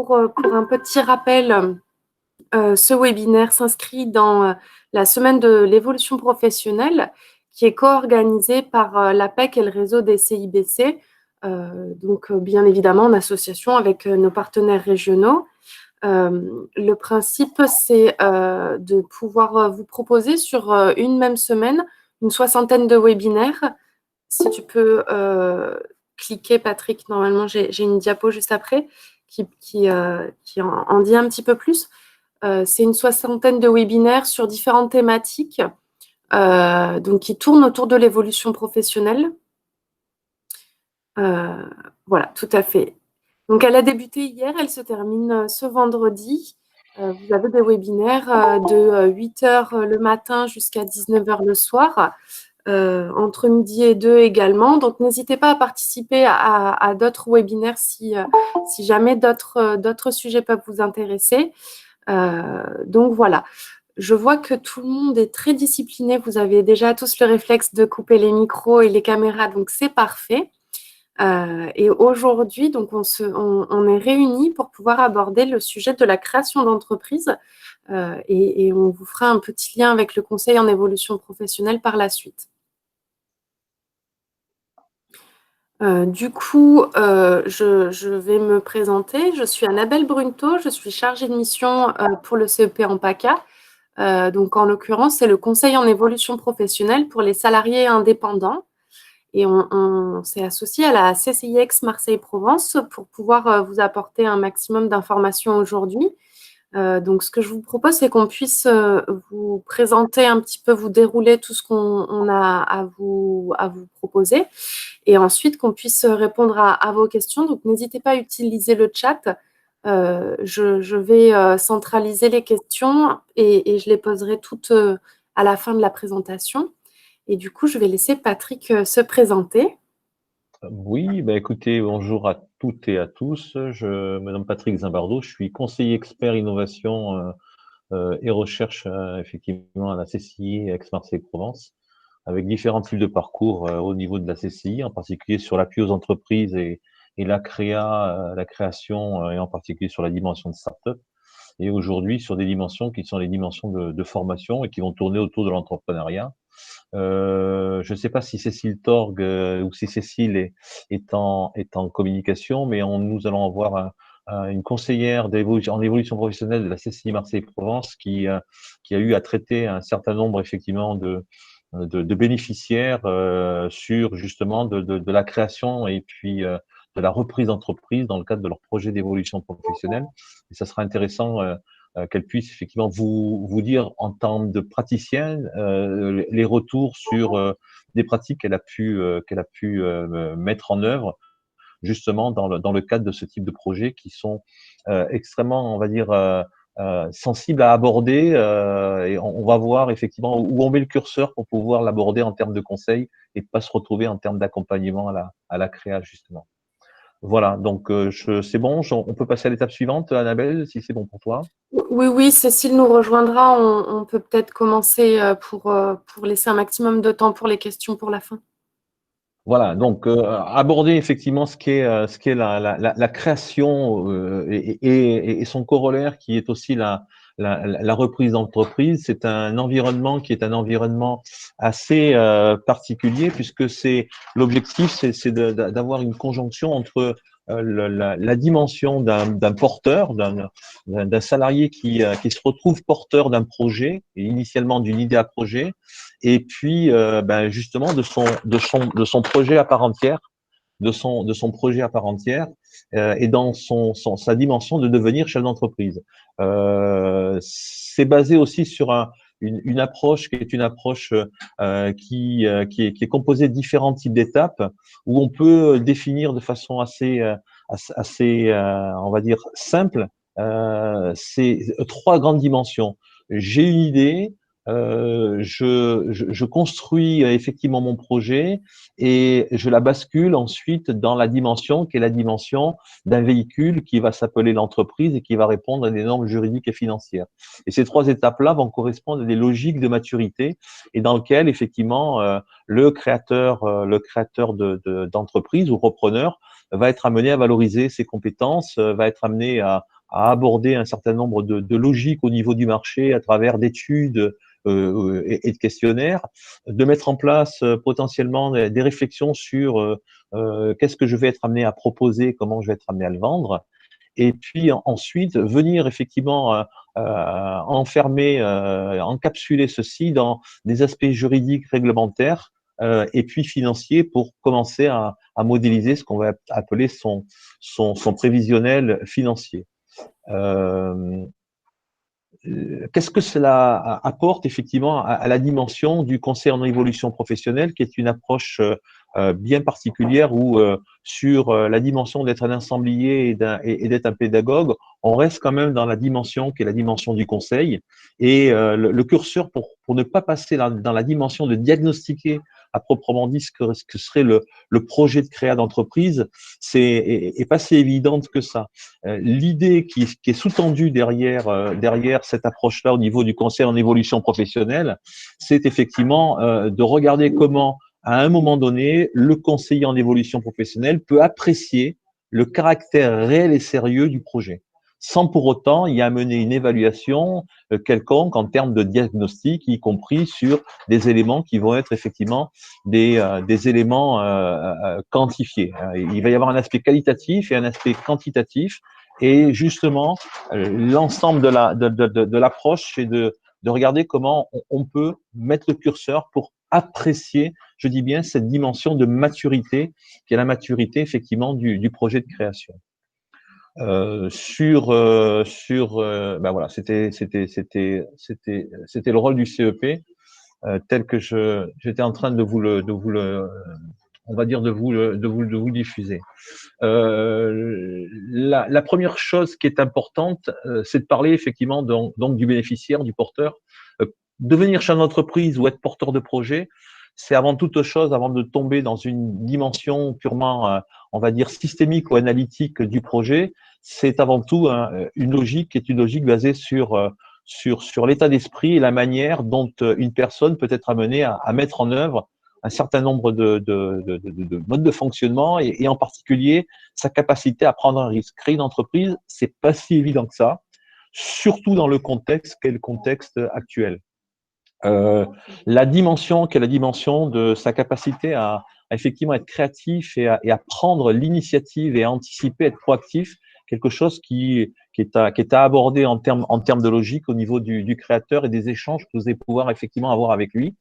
pour un petit rappel, ce webinaire s'inscrit dans la semaine de l'évolution professionnelle qui est co-organisée par l'APEC et le réseau des CIBC, donc bien évidemment en association avec nos partenaires régionaux. Le principe, c'est de pouvoir vous proposer sur une même semaine une soixantaine de webinaires. Si tu peux cliquer, Patrick, normalement j'ai une diapo juste après qui en dit un petit peu plus. C'est une soixantaine de webinaires sur différentes thématiques, donc qui tournent autour de l'évolution professionnelle. Voilà, tout à fait. Donc, elle a débuté hier, elle se termine ce vendredi. Vous avez des webinaires de 8 h le matin jusqu'à 19 h le soir, entre midi et 2 également. Donc, n'hésitez pas à participer à d'autres webinaires si jamais d'autres sujets peuvent vous intéresser. Donc, voilà. Je vois que tout le monde est très discipliné. Vous avez déjà tous le réflexe de couper les micros et les caméras, donc c'est parfait. Et aujourd'hui, donc on est réunis pour pouvoir aborder le sujet de la création d'entreprise et on vous fera un petit lien avec le conseil en évolution professionnelle par la suite. Du coup, je vais me présenter. Je suis Annabelle Brunto, je suis chargée de mission pour le CEP en PACA. Donc, en l'occurrence, c'est le conseil en évolution professionnelle pour les salariés indépendants. Et on s'est associé à la CCIX Marseille-Provence pour pouvoir vous apporter un maximum d'informations aujourd'hui. Donc, ce que je vous propose, c'est qu'on puisse vous présenter un petit peu, vous dérouler tout ce qu'on a à vous proposer et ensuite qu'on puisse répondre à vos questions. Donc, n'hésitez pas à utiliser le chat. Je vais centraliser les questions et je les poserai toutes à la fin de la présentation. Et du coup, je vais laisser Patrick se présenter. Oui, écoutez, bonjour à toutes et à tous. Je me nomme Patrick Zimbardo, je suis conseiller expert innovation et recherche effectivement à la CCI Aix-Marseille-Provence, avec différents types de parcours au niveau de la CCI, en particulier sur l'appui aux entreprises et la création et en particulier sur la dimension de start-up. Et aujourd'hui sur des dimensions qui sont les dimensions de formation et qui vont tourner autour de l'entrepreneuriat. Je ne sais pas si Cécile Torgue ou si Cécile est en communication, mais nous allons avoir une conseillère en évolution professionnelle de la CCI Marseille-Provence qui a eu à traiter un certain nombre effectivement de bénéficiaires sur justement de la création et puis de la reprise d'entreprise dans le cadre de leur projet d'évolution professionnelle. Et ça sera intéressant qu'elle puisse effectivement vous dire en termes de praticienne les retours sur des pratiques qu'elle a pu mettre en œuvre justement dans le cadre de ce type de projets qui sont extrêmement, on va dire, sensibles à aborder et on va voir effectivement où on met le curseur pour pouvoir l'aborder en termes de conseils et pas se retrouver en termes d'accompagnement à la créa justement. Voilà, donc c'est bon, on peut passer à l'étape suivante, Annabelle, si c'est bon pour toi. Oui, Cécile nous rejoindra. On peut peut-être commencer pour laisser un maximum de temps pour les questions pour la fin. Voilà, donc aborder effectivement ce qu'est la création et son corollaire qui est aussi la reprise d'entreprise. C'est un environnement qui est un environnement assez particulier puisque l'objectif, c'est d'avoir une conjonction entre la dimension d'un porteur, d'un salarié qui se retrouve porteur d'un projet, et initialement d'une idée à projet, et puis justement de son projet à part entière, de son projet à part entière, et dans sa dimension de devenir chef d'entreprise. C'est basé aussi sur une approche qui est une approche qui est composée de différents types d'étapes où on peut définir de façon assez on va dire simple ces trois grandes dimensions. J'ai une idée, je construis effectivement mon projet et je la bascule ensuite dans la dimension qui est la dimension d'un véhicule qui va s'appeler l'entreprise et qui va répondre à des normes juridiques et financières. Et ces trois étapes-là vont correspondre à des logiques de maturité et dans lesquelles effectivement le créateur d'entreprise ou repreneur va être amené à valoriser ses compétences, va être amené à aborder un certain nombre de logiques au niveau du marché à travers d'études et de questionnaires, de mettre en place potentiellement des réflexions sur qu'est-ce que je vais être amené à proposer, comment je vais être amené à le vendre, et puis ensuite venir effectivement enfermer, encapsuler ceci dans des aspects juridiques, réglementaires et puis financiers pour commencer à modéliser ce qu'on va appeler son prévisionnel financier. Euh, Qu'est-ce que cela apporte effectivement à la dimension du conseil en évolution professionnelle, qui est une approche bien particulière où sur la dimension d'être un ensemblier et d'être un pédagogue, on reste quand même dans la dimension qui est la dimension du conseil. Et le curseur pour ne pas passer dans la dimension de diagnostiquer à proprement dit ce que serait le projet de créa d'entreprise, est pas si évidente que ça. L'idée qui est sous-tendue derrière cette approche-là au niveau du conseil en évolution professionnelle, c'est effectivement de regarder comment, à un moment donné, le conseiller en évolution professionnelle peut apprécier le caractère réel et sérieux du projet, sans pour autant y amener une évaluation quelconque en termes de diagnostic, y compris sur des éléments qui vont être effectivement des éléments quantifiés. Il va y avoir un aspect qualitatif et un aspect quantitatif. Et justement, l'ensemble de l'approche, c'est de regarder comment on peut mettre le curseur pour apprécier, je dis bien, cette dimension de maturité, qui est la maturité effectivement du projet de création. Ben voilà, c'était le rôle du CEP tel que j'étais en train de vous le on va dire de vous le diffuser. La première chose qui est importante, c'est de parler effectivement donc du bénéficiaire, du porteur. Devenir chef d'entreprise ou être porteur de projet, c'est avant toute chose, avant de tomber dans une dimension purement, on va dire, systémique ou analytique du projet, c'est avant tout une logique qui est une logique basée sur l'état d'esprit et la manière dont une personne peut être amenée à mettre en œuvre un certain nombre de modes de fonctionnement et en particulier sa capacité à prendre un risque. Créer une entreprise, c'est pas si évident que ça, surtout dans le contexte qu'est le contexte actuel. La dimension qui est la dimension de sa capacité à effectivement être créatif et à prendre l'initiative et à anticiper, être proactif, quelque chose qui est à aborder en termes de logique au niveau du créateur et des échanges que vous allez pouvoir effectivement avoir avec lui.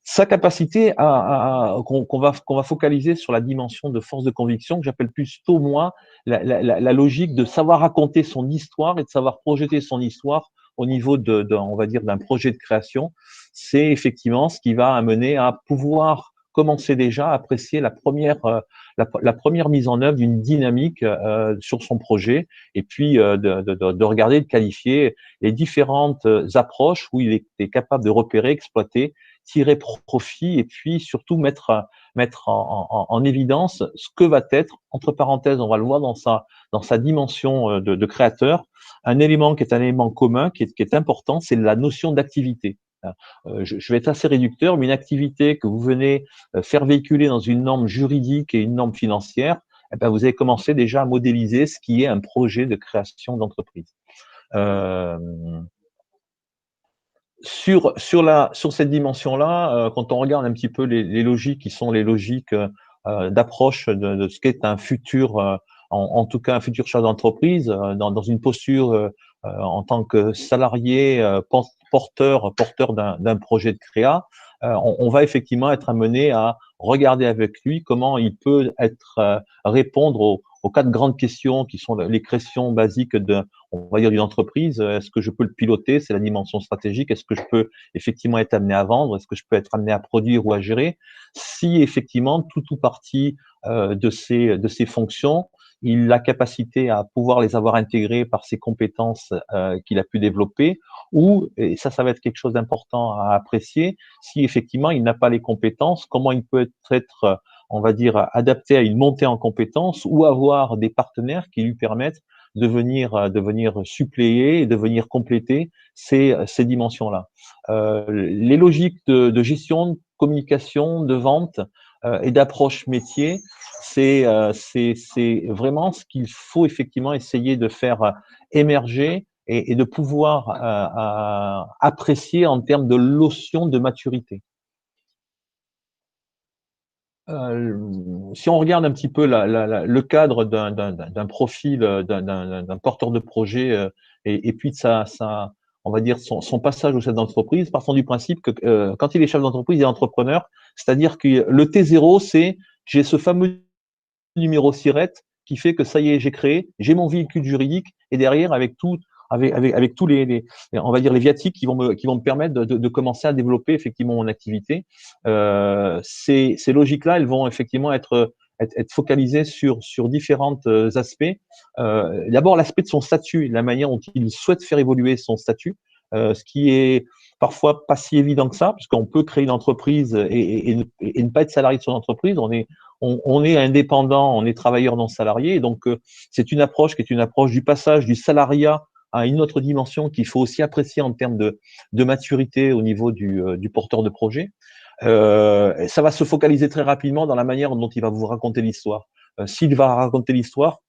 Sa capacité qu'on va focaliser sur la dimension de force de conviction, que j'appelle plutôt moi la logique de savoir raconter son histoire et de savoir projeter son histoire au niveau on va dire, d'un projet de création. C'est effectivement ce qui va amener à pouvoir commencer déjà à apprécier la première mise en œuvre d'une dynamique sur son projet et puis de regarder, de qualifier les différentes approches où il est capable de repérer, exploiter, tirer profit et puis surtout mettre en évidence ce que va être, entre parenthèses, on va le voir dans sa dimension de créateur, un élément qui est un élément commun, qui est important, c'est la notion d'activité. Je vais être assez réducteur, mais une activité que vous venez faire véhiculer dans une norme juridique et une norme financière, eh ben vous avez commencé déjà à modéliser ce qui est un projet de création d'entreprise. Sur cette dimension-là, quand on regarde un petit peu les logiques qui sont les logiques d'approche de ce qu'est un futur, en tout cas un futur chef d'entreprise, dans une posture en tant que salarié porteur d'un projet de créa, on va effectivement être amené à regarder avec lui comment il peut répondre aux quatre grandes questions qui sont les questions basiques on va dire d'une entreprise. Est-ce que je peux le piloter? C'est la dimension stratégique. Est-ce que je peux effectivement être amené à vendre? Est-ce que je peux être amené à produire ou à gérer? Si effectivement tout ou partie de ces fonctions, il a la capacité à pouvoir les avoir intégrées par ses compétences qu'il a pu développer, ou, et ça va être quelque chose d'important à apprécier, si effectivement il n'a pas les compétences, comment il peut être on va dire, adapté à une montée en compétences ou avoir des partenaires qui lui permettent de venir suppléer et de venir compléter ces dimensions-là. Les logiques de gestion, de communication, de vente et d'approche métier c'est vraiment ce qu'il faut effectivement essayer de faire émerger et de pouvoir apprécier en termes de notion de maturité. Si on regarde un petit peu le cadre d'un profil, d'un porteur de projet et puis de on va dire son passage au chef d'entreprise, partons du principe que quand il est chef d'entreprise, il est entrepreneur, c'est-à-dire que le T0, c'est j'ai ce fameux numéro SIRET qui fait que ça y est, j'ai créé, j'ai mon véhicule juridique et derrière, avec tous on va dire les viatiques qui vont me permettre de commencer à développer effectivement mon activité. Ces logiques-là, elles vont effectivement être focalisées sur différents aspects. D'abord, l'aspect de son statut, la manière dont il souhaite faire évoluer son statut, ce qui est parfois pas si évident que ça, puisqu'on peut créer une entreprise et ne pas être salarié de son entreprise. On est indépendant, on est travailleur non salarié. Et donc, c'est une approche qui est une approche du passage du salariat à une autre dimension qu'il faut aussi apprécier en termes de maturité au niveau du porteur de projet. Ça va se focaliser très rapidement dans la manière dont il va vous raconter l'histoire. S'il va raconter l'histoire,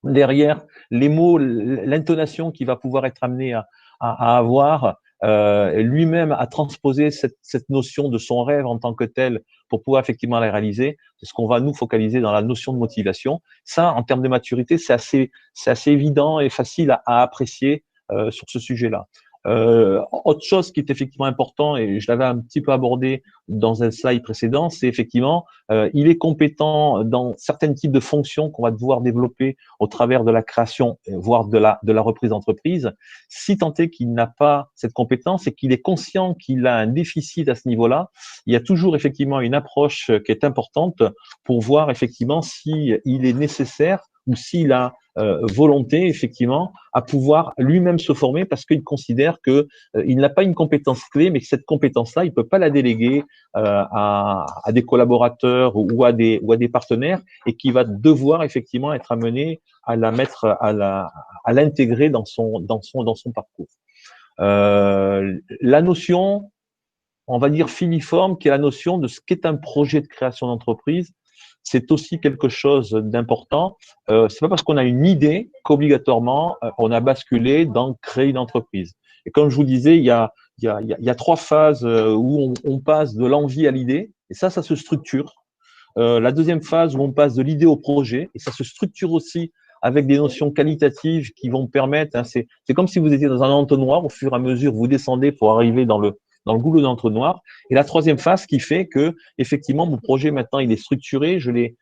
derrière les mots, l'intonation qu'il va pouvoir être amené à avoir, lui-même à transposer cette notion de son rêve en tant que tel pour pouvoir effectivement la réaliser, c'est ce qu'on va nous focaliser dans la notion de motivation. Ça, en termes de maturité, c'est assez évident et facile à apprécier sur ce sujet-là. Autre chose qui est effectivement important, et je l'avais un petit peu abordé dans un slide précédent, c'est effectivement, il est compétent dans certains types de fonctions qu'on va devoir développer au travers de la création, voire de la reprise d'entreprise. Si tant est qu'il n'a pas cette compétence et qu'il est conscient qu'il a un déficit à ce niveau-là, il y a toujours effectivement une approche qui est importante pour voir effectivement s'il est nécessaire ou s'il a volonté effectivement à pouvoir lui-même se former parce qu'il considère que il n'a pas une compétence clé, mais que cette compétence-là, il peut pas la déléguer à des collaborateurs ou à des partenaires et qui va devoir effectivement être amené à la mettre à l'intégrer dans son parcours. La notion, on va dire filiforme, qui est la notion de ce qu'est un projet de création d'entreprise, c'est aussi quelque chose d'important. C'est pas parce qu'on a une idée qu'obligatoirement on a basculé dans créer une entreprise. Et comme je vous disais, il y a trois phases où on passe de l'envie à l'idée, et ça se structure. La deuxième phase où on passe de l'idée au projet, et ça se structure aussi avec des notions qualitatives qui vont permettre, hein, c'est comme si vous étiez dans un entonnoir, au fur et à mesure vous descendez pour arriver dans le goulot d'entonnoir. Et la troisième phase qui fait que, effectivement, mon projet maintenant, il est structuré, je l'ai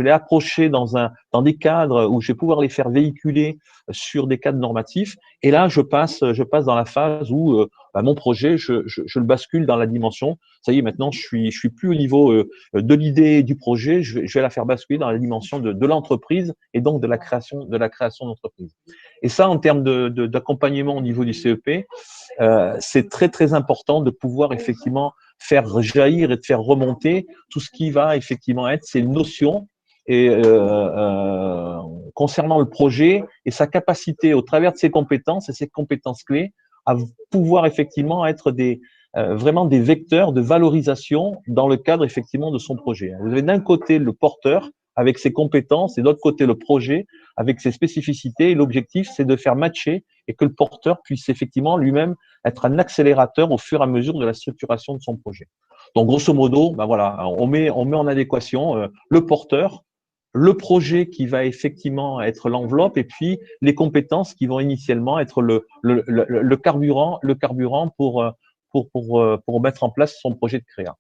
approché dans des cadres où je vais pouvoir les faire véhiculer sur des cadres normatifs. Et là, je passe dans la phase où mon projet, je le bascule dans la dimension. Ça y est, maintenant, je suis plus au niveau de l'idée du projet, je vais la faire basculer dans la dimension de l'entreprise et donc de la création d'entreprise. Et ça, en termes d'accompagnement au niveau du CEP, c'est très très important de pouvoir effectivement faire jaillir et de faire remonter tout ce qui va effectivement être ces notions et concernant le projet et sa capacité au travers de ses compétences et ses compétences clés à pouvoir effectivement être vraiment des vecteurs de valorisation dans le cadre effectivement de son projet. Vous avez d'un côté le porteur avec ses compétences et de l'autre côté le projet avec ses spécificités. Et l'objectif, c'est de faire matcher et que le porteur puisse effectivement lui-même être un accélérateur au fur et à mesure de la structuration de son projet. Donc, grosso modo, ben voilà, on met en adéquation le porteur, le projet qui va effectivement être l'enveloppe et puis les compétences qui vont initialement être le carburant pour mettre en place son projet de créa.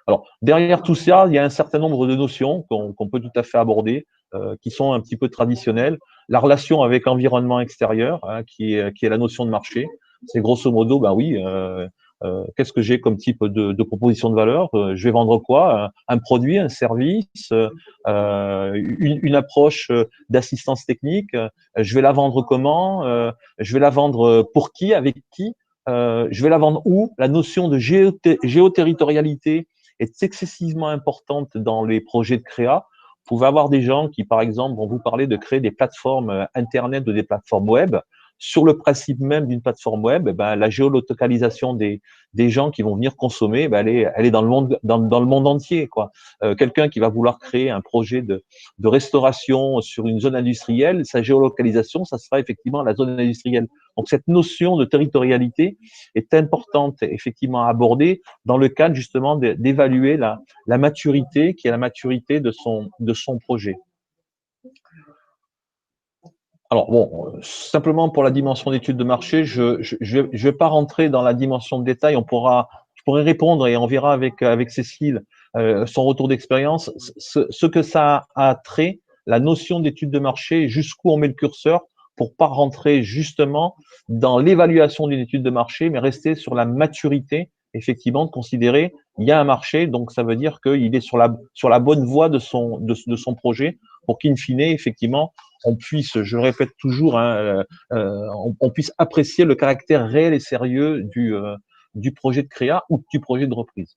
Alors, derrière tout ça, il y a un certain nombre de notions qu'on peut tout à fait aborder, qui sont un petit peu traditionnelles. La relation avec l'environnement extérieur, hein, qui est la notion de marché. C'est grosso modo, ben oui, qu'est-ce que j'ai comme type de proposition de valeur? Je vais vendre quoi? Un produit, un service, une approche d'assistance technique. Je vais la vendre comment? Je vais la vendre pour qui? Avec qui? Je vais la vendre où? La notion de géoterritorialité est excessivement importante dans les projets de créa. Vous pouvez avoir des gens qui, par exemple, vont vous parler de créer des plateformes Internet ou des plateformes web. sur le principe même d'une plateforme web, la géolocalisation des gens qui vont venir consommer, elle est dans le monde, dans le monde entier, quoi. Quelqu'un qui va vouloir créer un projet de restauration sur une zone industrielle, sa géolocalisation, ça sera effectivement la zone industrielle. Donc, cette notion de territorialité est importante, effectivement, à aborder dans le cadre, justement, d'évaluer la maturité, qui est la maturité de son projet. Alors bon, simplement pour la dimension d'étude de marché, je vais pas rentrer dans la dimension de détail. Je pourrais répondre et on verra avec Cécile son retour d'expérience, ce que ça a trait, la notion d'étude de marché, jusqu'où on met le curseur pour pas rentrer justement dans l'évaluation d'une étude de marché, mais rester sur la maturité, effectivement, de considérer il y a un marché, donc ça veut dire qu'il est sur la bonne voie de son projet pour qu'in fine, effectivement, on puisse, je le répète toujours, on puisse apprécier le caractère réel et sérieux du projet de créa ou du projet de reprise.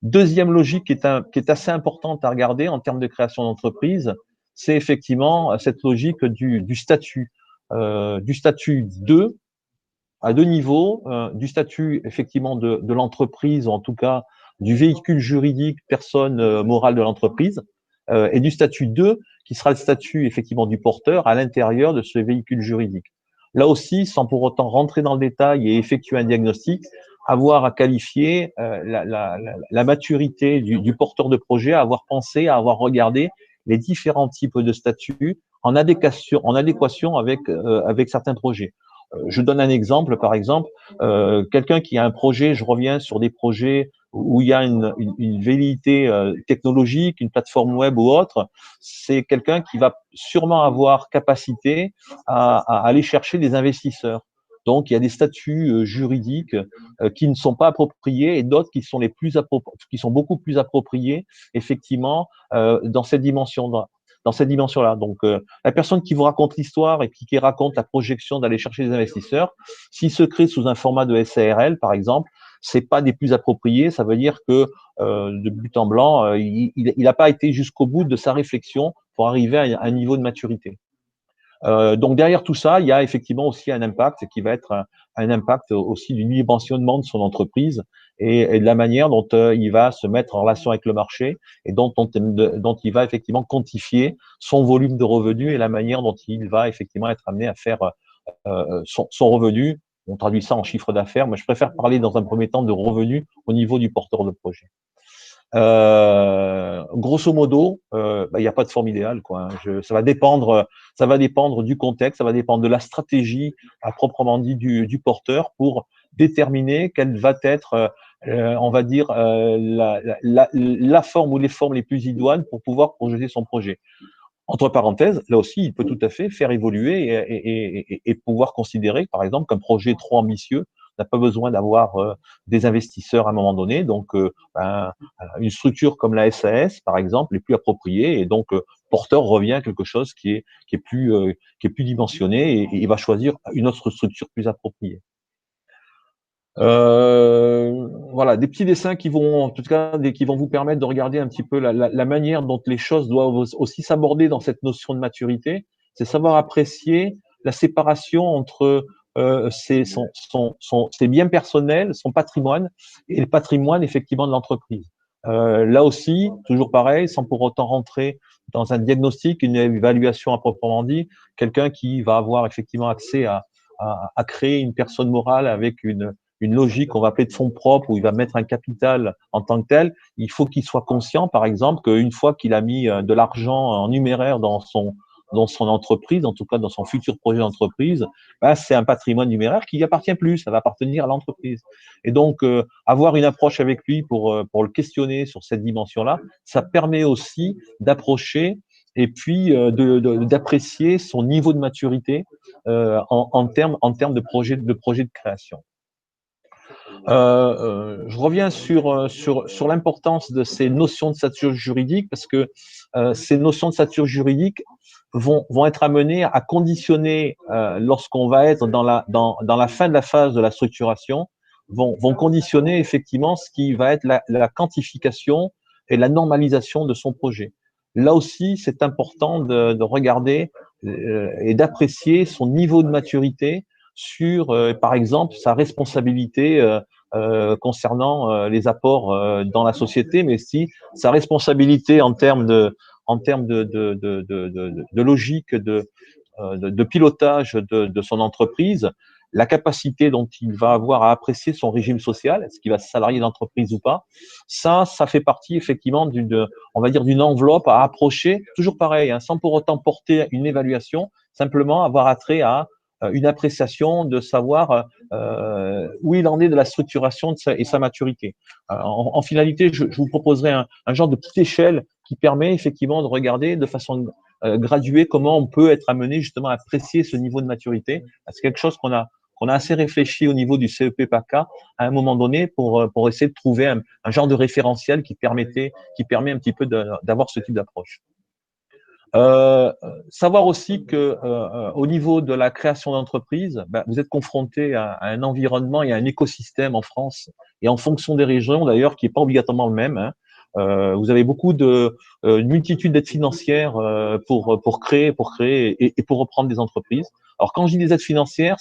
Deuxième logique qui est assez importante à regarder en termes de création d'entreprise, c'est effectivement cette logique du statut 2 à deux niveaux, du statut effectivement de l'entreprise, ou en tout cas du véhicule juridique, personne morale de l'entreprise, et du statut 2, qui sera le statut effectivement du porteur à l'intérieur de ce véhicule juridique. Là aussi, sans pour autant rentrer dans le détail et effectuer un diagnostic, avoir à qualifier la maturité du porteur de projet, à avoir pensé, à avoir regardé les différents types de statuts en adéquation avec certains projets. Je donne un exemple, par exemple, quelqu'un qui a un projet, je reviens sur des projets où il y a une velléité technologique, une plateforme web ou autre, c'est quelqu'un qui va sûrement avoir capacité à aller chercher des investisseurs. Donc, il y a des statuts juridiques qui ne sont pas appropriés et d'autres qui sont qui sont beaucoup plus appropriés, effectivement, dans cette dimension-là. Donc, la personne qui vous raconte l'histoire et qui raconte la projection d'aller chercher des investisseurs, s'il se crée sous un format de SARL, par exemple, c'est pas des plus appropriés. Ça veut dire que de but en blanc, il n'a pas été jusqu'au bout de sa réflexion pour arriver à un niveau de maturité. Donc derrière tout ça, il y a effectivement aussi un impact qui va être un impact aussi du dimensionnement de son entreprise et de la manière dont il va se mettre en relation avec le marché et dont il va effectivement quantifier son volume de revenus et la manière dont il va effectivement être amené à faire son revenu. On traduit ça en chiffre d'affaires, mais je préfère parler dans un premier temps de revenus au niveau du porteur de projet. Grosso modo, il n'y a pas de forme idéale, quoi. Ça va dépendre du contexte, ça va dépendre de la stratégie à proprement dit du porteur pour déterminer quelle va être, on va dire, la forme ou les formes les plus idoines pour pouvoir projeter son projet. Entre parenthèses, là aussi, il peut tout à fait faire évoluer et pouvoir considérer, par exemple, qu'un projet trop ambitieux n'a pas besoin d'avoir des investisseurs à un moment donné. Donc, une structure comme la SAS, par exemple, est plus appropriée et donc porteur revient à quelque chose qui est plus dimensionné et il va choisir une autre structure plus appropriée. Voilà, des petits dessins qui vont, en tout cas, qui vont vous permettre de regarder un petit peu la manière dont les choses doivent aussi s'aborder dans cette notion de maturité. C'est savoir apprécier la séparation entre ses biens personnels, son patrimoine et le patrimoine effectivement de l'entreprise. Là aussi, toujours pareil, sans pour autant rentrer dans un diagnostic, une évaluation à proprement dit, quelqu'un qui va avoir effectivement accès à créer une personne morale avec une logique qu'on va appeler de fonds propres, où il va mettre un capital en tant que tel, il faut qu'il soit conscient, par exemple, qu'une fois qu'il a mis de l'argent en numéraire dans son entreprise, en tout cas dans son futur projet d'entreprise, c'est un patrimoine numéraire qui n'y appartient plus, ça va appartenir à l'entreprise. Et donc, avoir une approche avec lui pour le questionner sur cette dimension-là, ça permet aussi d'approcher et puis d'apprécier son niveau de maturité en termes de projet de création. Je reviens sur l'importance de ces notions de stature juridique parce que ces notions de stature juridique vont être amenées à conditionner lorsqu'on va être dans la fin de la phase de la structuration, vont conditionner effectivement ce qui va être la quantification et la normalisation de son projet. Là aussi, c'est important de regarder et d'apprécier son niveau de maturité sur, par exemple, sa responsabilité concernant les apports dans la société, mais aussi sa responsabilité en termes de logique, de pilotage de son entreprise, la capacité dont il va avoir à apprécier son régime social, est-ce qu'il va se salarier d'entreprise ou pas, ça fait partie effectivement on va dire d'une enveloppe à approcher, toujours pareil, hein, sans pour autant porter une évaluation, simplement avoir attrait à une appréciation de savoir où il en est de la structuration et sa maturité. En finalité, je vous proposerai un genre de petite échelle qui permet effectivement de regarder de façon graduée comment on peut être amené justement à apprécier ce niveau de maturité. C'est quelque chose qu'on a assez réfléchi au niveau du CEP PACA à un moment donné pour essayer de trouver un genre de référentiel qui permet un petit peu d'avoir ce type d'approche. Savoir aussi que au niveau de la création d'entreprise, vous êtes confronté à un environnement et à un écosystème en France et en fonction des régions d'ailleurs qui n'est pas obligatoirement le même. Hein. Vous avez beaucoup une multitude d'aides financières pour créer et pour reprendre des entreprises. Alors quand je dis des aides financières,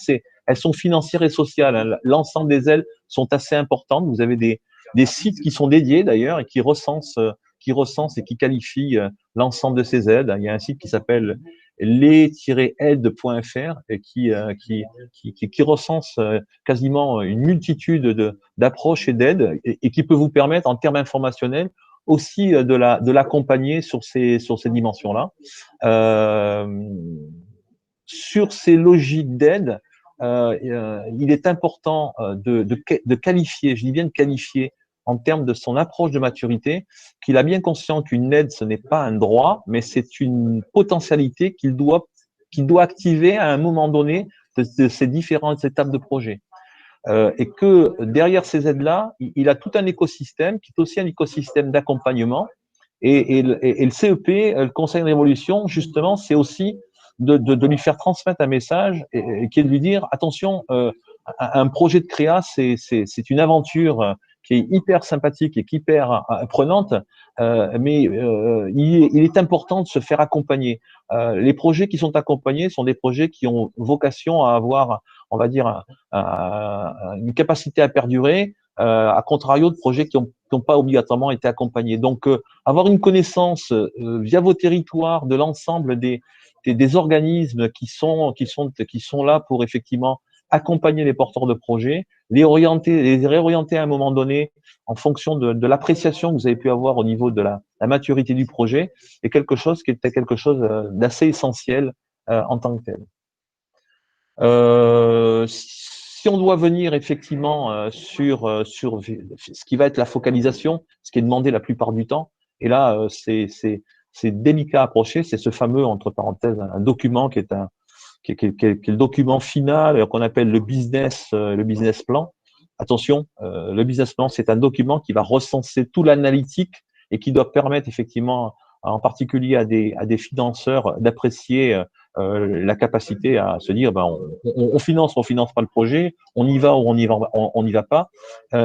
elles sont financières et sociales. Hein. L'ensemble des aides sont assez importantes. Vous avez des sites qui sont dédiés d'ailleurs et qui recensent et qui qualifient l'ensemble de ces aides. Il y a un site qui s'appelle les-aides.fr et qui recense quasiment une multitude d'approches et d'aides et qui peut vous permettre en termes informationnels aussi de l'accompagner sur ces dimensions-là. Sur ces logiques d'aide, il est important de qualifier, je dis bien de qualifier, en termes de son approche de maturité, qu'il a bien conscient qu'une aide, ce n'est pas un droit, mais c'est une potentialité qu'il doit activer à un moment donné de ces différentes étapes de projet. Et que derrière ces aides-là, il a tout un écosystème qui est aussi un écosystème d'accompagnement. Et le CEP, le Conseil de révolution, justement, c'est aussi de lui faire transmettre un message et qui est de lui dire attention, un projet de créa, c'est une aventure qui est hyper sympathique et qui est hyper prenante, mais il est important de se faire accompagner. Les projets qui sont accompagnés sont des projets qui ont vocation à avoir, on va dire, une capacité à perdurer, à contrario de projets qui n'ont pas obligatoirement été accompagnés. Donc, avoir une connaissance via vos territoires de l'ensemble des organismes qui sont là pour effectivement accompagner les porteurs de projets, les réorienter à un moment donné en fonction de l'appréciation que vous avez pu avoir au niveau de la maturité du projet, est quelque chose qui était quelque chose d'assez essentiel en tant que tel. Si on doit venir effectivement sur ce qui va être la focalisation, ce qui est demandé la plupart du temps, et là c'est délicat à approcher, c'est ce fameux entre parenthèses un document qui est le document final qu'on appelle le business plan. Attention, le business plan c'est un document qui va recenser tout l'analytique et qui doit permettre effectivement, en particulier à des financeurs, d'apprécier la capacité à se dire on finance pas le projet, on y va ou on y va pas,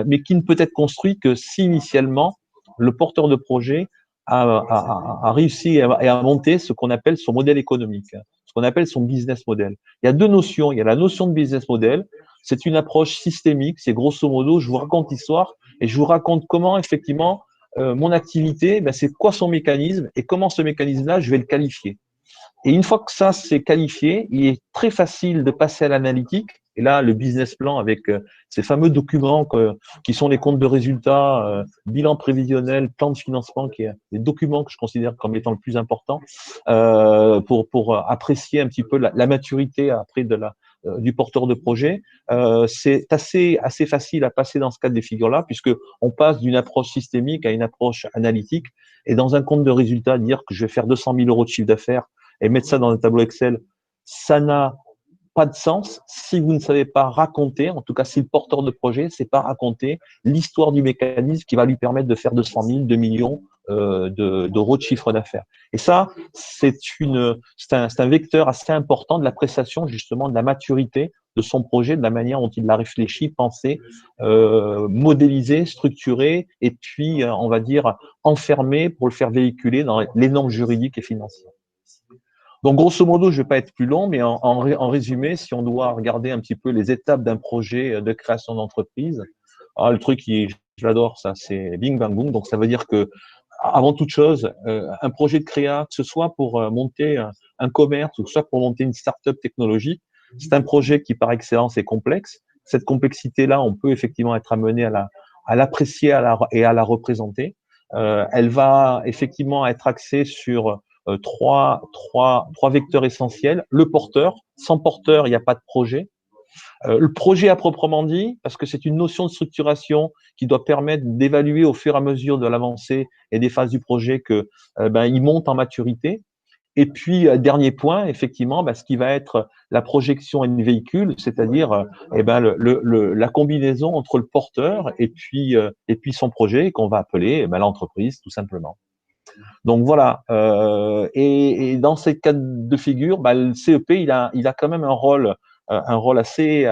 mais qui ne peut être construit que si initialement le porteur de projet a réussi et a monté ce qu'on appelle son modèle économique, ce qu'on appelle son business model. Il y a deux notions. Il y a la notion de business model. C'est une approche systémique. C'est grosso modo, je vous raconte l'histoire et je vous raconte comment effectivement mon activité, c'est quoi son mécanisme et comment ce mécanisme-là, je vais le qualifier. Et une fois que ça c'est qualifié, il est très facile de passer à l'analytique. Et là, le business plan avec ces fameux documents qui sont les comptes de résultats, bilan prévisionnel, plan de financement, qui est les documents que je considère comme étant le plus important pour apprécier un petit peu la maturité après du porteur de projet. C'est assez facile à passer dans ce cas de figure-là, puisque on passe d'une approche systémique à une approche analytique. Et dans un compte de résultats, dire que je vais faire 200 000 euros de chiffre d'affaires et mettre ça dans un tableau Excel, ça n'a pas de sens si vous ne savez pas raconter, en tout cas si le porteur de projet ne sait pas raconter l'histoire du mécanisme qui va lui permettre de faire 200 000, 2 millions d'euros de chiffre d'affaires. Et ça, c'est un vecteur assez important de l'appréciation justement de la maturité de son projet, de la manière dont il l'a réfléchi, pensé, modélisé, structuré, et puis, on va dire, enfermé pour le faire véhiculer dans les normes juridiques et financières. Donc, grosso modo, je ne vais pas être plus long, mais en résumé, si on doit regarder un petit peu les étapes d'un projet de création d'entreprise, le truc je l'adore, ça, c'est bing bang boom. Donc, ça veut dire que, avant toute chose, un projet de créa, que ce soit pour monter un commerce ou que ce soit pour monter une start-up technologique, c'est un projet qui, par excellence, est complexe. Cette complexité-là, on peut effectivement être amené à l'apprécier et à la représenter. Elle va effectivement être axée sur trois vecteurs essentiels. Le porteur. Sans porteur, il n'y a pas de projet. Le projet à proprement dit, parce que c'est une notion de structuration qui doit permettre d'évaluer au fur et à mesure de l'avancée et des phases du projet que il monte en maturité. Et puis, dernier point, effectivement, ce qui va être la projection et le véhicule, c'est-à-dire la combinaison entre le porteur et puis son projet qu'on va appeler l'entreprise, tout simplement. Donc voilà. Et dans ces cas de figure, le CEP, il a quand même un rôle assez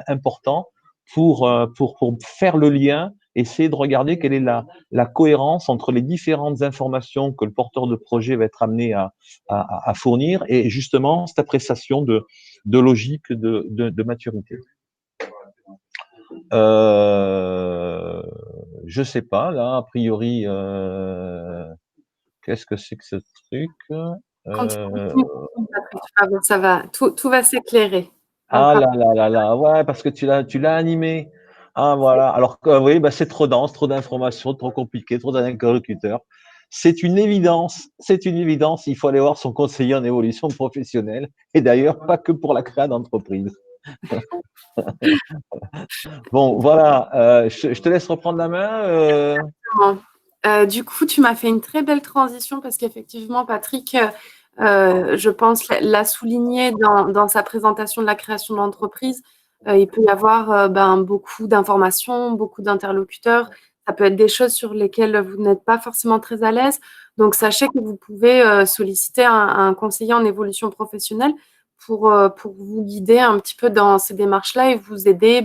important pour faire le lien, essayer de regarder quelle est la cohérence entre les différentes informations que le porteur de projet va être amené à fournir et justement cette appréciation de logique de maturité. Je sais pas, là, a priori, qu'est-ce que c'est que ce truc? Quand tu continues, Patrick, ça va, tout va s'éclairer. Ah là là là là, ouais, parce que tu l'as animé. Ah voilà, alors que oui, c'est trop dense, trop d'informations, trop compliqué, trop d'interlocuteurs. C'est une évidence, il faut aller voir son conseiller en évolution professionnelle, et d'ailleurs, pas que pour la création d'entreprise. Bon, voilà, je te laisse reprendre la main. Du coup, tu m'as fait une très belle transition parce qu'effectivement, Patrick, je pense, l'a souligné dans sa présentation de la création d'entreprise. Il peut y avoir beaucoup d'informations, beaucoup d'interlocuteurs. Ça peut être des choses sur lesquelles vous n'êtes pas forcément très à l'aise. Donc, sachez que vous pouvez solliciter un conseiller en évolution professionnelle pour vous guider un petit peu dans ces démarches-là et vous aider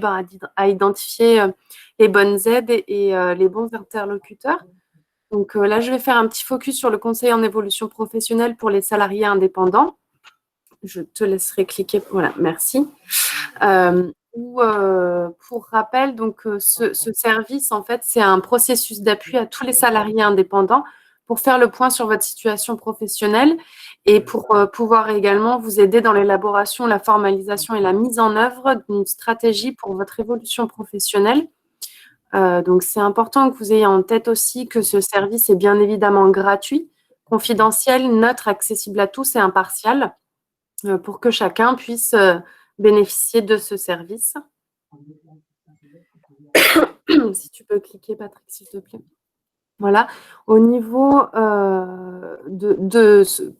à identifier les bonnes aides et les bons interlocuteurs. Donc là, je vais faire un petit focus sur le conseil en évolution professionnelle pour les salariés indépendants. Je te laisserai cliquer. Voilà, merci. Pour rappel, donc ce service, en fait, c'est un processus d'appui à tous les salariés indépendants pour faire le point sur votre situation professionnelle et pour pouvoir également vous aider dans l'élaboration, la formalisation et la mise en œuvre d'une stratégie pour votre évolution professionnelle. Donc, c'est important que vous ayez en tête aussi que ce service est bien évidemment gratuit, confidentiel, neutre, accessible à tous et impartial pour que chacun puisse bénéficier de ce service. Si tu peux cliquer, Patrick, s'il te plaît. Voilà. Au niveau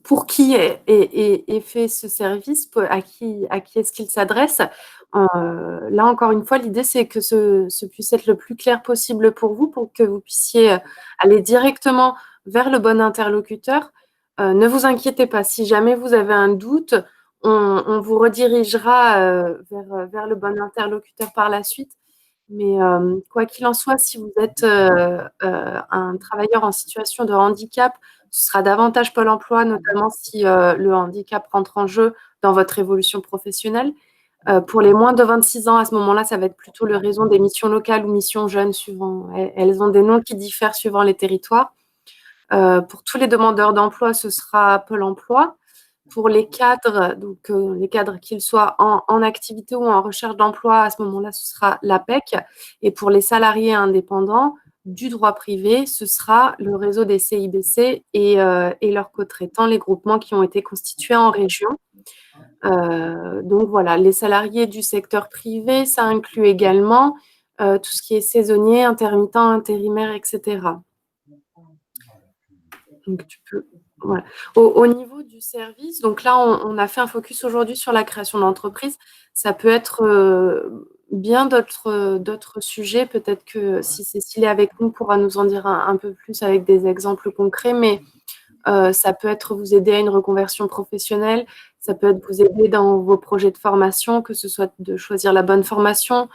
pour qui est fait ce service, à qui est-ce qu'il s'adresse, là, encore une fois, l'idée, c'est que ce puisse être le plus clair possible pour vous, pour que vous puissiez aller directement vers le bon interlocuteur. Ne vous inquiétez pas, si jamais vous avez un doute, on vous redirigera vers le bon interlocuteur par la suite. Mais quoi qu'il en soit, si vous êtes un travailleur en situation de handicap, ce sera davantage Pôle emploi, notamment si le handicap rentre en jeu dans votre évolution professionnelle. Pour les moins de 26 ans, à ce moment-là, ça va être plutôt le réseau des missions locales ou missions jeunes, suivant. Elles ont des noms qui diffèrent suivant les territoires. Pour tous les demandeurs d'emploi, ce sera Pôle emploi. Pour les cadres, donc les cadres qu'ils soient en activité ou en recherche d'emploi, à ce moment-là, ce sera l'APEC. Et pour les salariés indépendants du droit privé, ce sera le réseau des CIBC et leurs co-traitants, les groupements qui ont été constitués en région. Donc voilà, les salariés du secteur privé, ça inclut également tout ce qui est saisonnier, intermittent, intérimaire, etc. Donc tu peux... Voilà. Au niveau du service, donc là, on a fait un focus aujourd'hui sur la création d'entreprise. Ça peut être bien d'autres sujets. Peut-être que si Cécile est avec nous, pourra nous en dire un peu plus avec des exemples concrets. Mais ça peut être vous aider à une reconversion professionnelle. Ça peut être vous aider dans vos projets de formation, que ce soit de choisir la bonne formation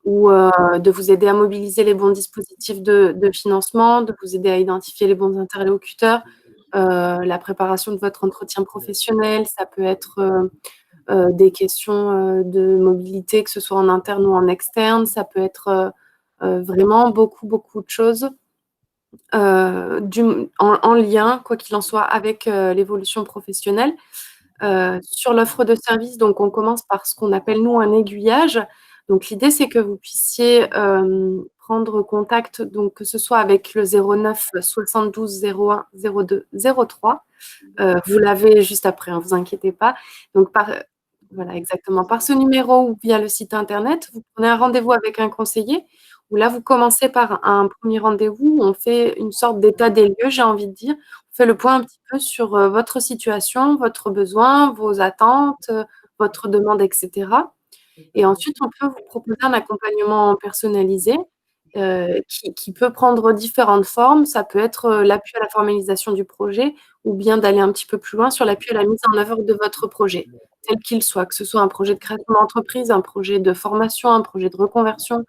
ou de vous aider à mobiliser les bons dispositifs de financement, de vous aider à identifier les bons interlocuteurs. la préparation de votre entretien professionnel, ça peut être des questions de mobilité, que ce soit en interne ou en externe, ça peut être vraiment beaucoup, beaucoup de choses en lien, quoi qu'il en soit, avec l'évolution professionnelle. Sur l'offre de service, donc on commence par ce qu'on appelle, nous, un aiguillage. Donc l'idée, c'est que vous puissiez prendre contact, donc que ce soit avec le 09 72 01 02 03. Vous l'avez juste après, hein, vous inquiétez pas. Donc voilà, exactement. Par ce numéro ou via le site internet, vous prenez un rendez-vous avec un conseiller, où là, vous commencez par un premier rendez-vous où on fait une sorte d'état des lieux, j'ai envie de dire. On fait le point un petit peu sur votre situation, votre besoin, vos attentes, votre demande, etc. Et ensuite, on peut vous proposer un accompagnement personnalisé qui peut prendre différentes formes. Ça peut être l'appui à la formalisation du projet ou bien d'aller un petit peu plus loin sur l'appui à la mise en œuvre de votre projet, tel qu'il soit, que ce soit un projet de création d'entreprise, un projet de formation, un projet de reconversion,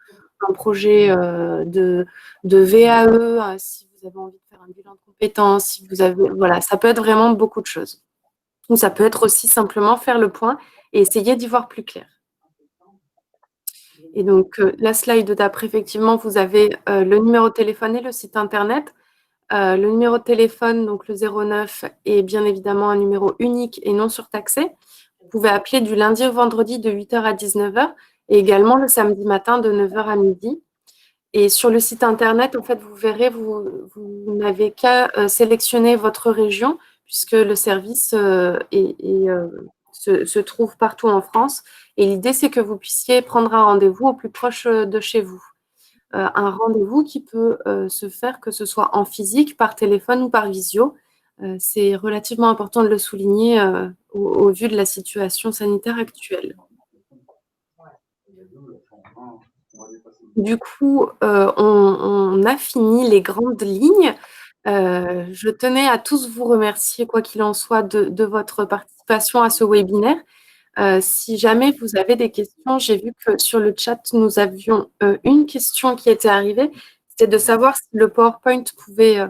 un projet de VAE, si vous avez envie de faire un bilan de compétences, si vous avez, voilà, ça peut être vraiment beaucoup de choses. Ou ça peut être aussi simplement faire le point et essayer d'y voir plus clair. Et donc, la slide d'après, effectivement, vous avez le numéro de téléphone et le site internet. Le numéro de téléphone, donc le 09, est bien évidemment un numéro unique et non surtaxé. Vous pouvez appeler du lundi au vendredi de 8h à 19h et également le samedi matin de 9h à midi. Et sur le site internet, en fait, vous verrez, vous n'avez qu'à sélectionner votre région puisque le service se trouve partout en France. Et l'idée, c'est que vous puissiez prendre un rendez-vous au plus proche de chez vous. Un rendez-vous qui peut se faire, que ce soit en physique, par téléphone ou par visio. C'est relativement important de le souligner au vu de la situation sanitaire actuelle. Du coup, on a fini les grandes lignes. Je tenais à tous vous remercier, quoi qu'il en soit, de votre participation à ce webinaire. Si jamais vous avez des questions, j'ai vu que sur le chat, nous avions une question qui était arrivée. C'était de savoir si le PowerPoint pouvait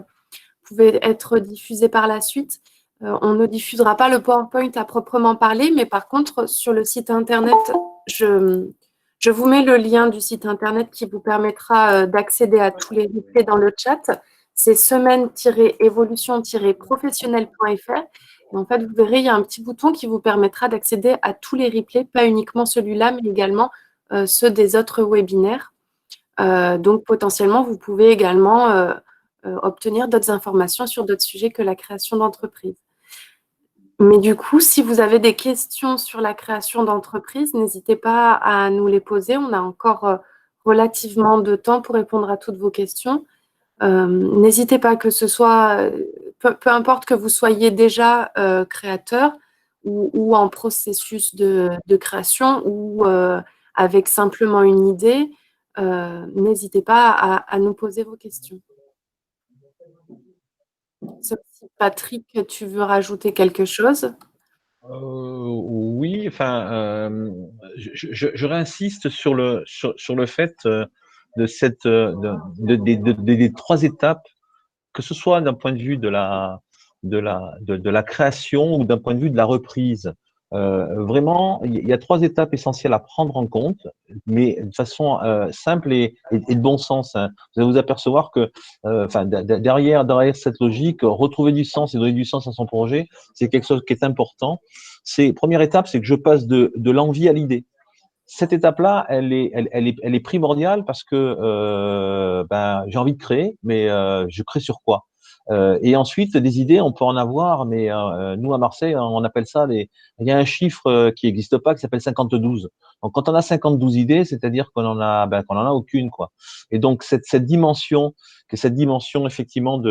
être diffusé par la suite. On ne diffusera pas le PowerPoint à proprement parler, mais par contre, sur le site Internet, je vous mets le lien du site Internet qui vous permettra d'accéder à tous les replays dans le chat. C'est semaine-évolution-professionnelle.fr. Et en fait, vous verrez, il y a un petit bouton qui vous permettra d'accéder à tous les replays, pas uniquement celui-là, mais également ceux des autres webinaires. Donc, potentiellement, vous pouvez également obtenir d'autres informations sur d'autres sujets que la création d'entreprise. Mais du coup, si vous avez des questions sur la création d'entreprise, n'hésitez pas à nous les poser. On a encore relativement de temps pour répondre à toutes vos questions. N'hésitez pas, que ce soit, peu importe que vous soyez déjà créateur ou en processus de création ou avec simplement une idée, n'hésitez pas à nous poser vos questions. Sauf si Patrick, tu veux rajouter quelque chose? Oui, enfin, je réinsiste sur le fait de des trois étapes, que ce soit d'un point de vue de la création ou d'un point de vue de la reprise. Vraiment, il y a trois étapes essentielles à prendre en compte, mais de façon simple et de bon sens, hein. Vous allez vous apercevoir que, enfin, derrière cette logique, retrouver du sens et donner du sens à son projet, c'est quelque chose qui est important. Première étape, c'est que je passe de l'envie à l'idée. Cette étape-là, elle est primordiale parce que ben, j'ai envie de créer, mais je crée sur quoi? Et ensuite, des idées, on peut en avoir, mais nous, à Marseille, on appelle ça il y a un chiffre qui n'existe pas qui s'appelle 52. Donc, quand on a 52 idées, c'est-à-dire qu'on en a aucune, quoi. Et donc, cette dimension effectivement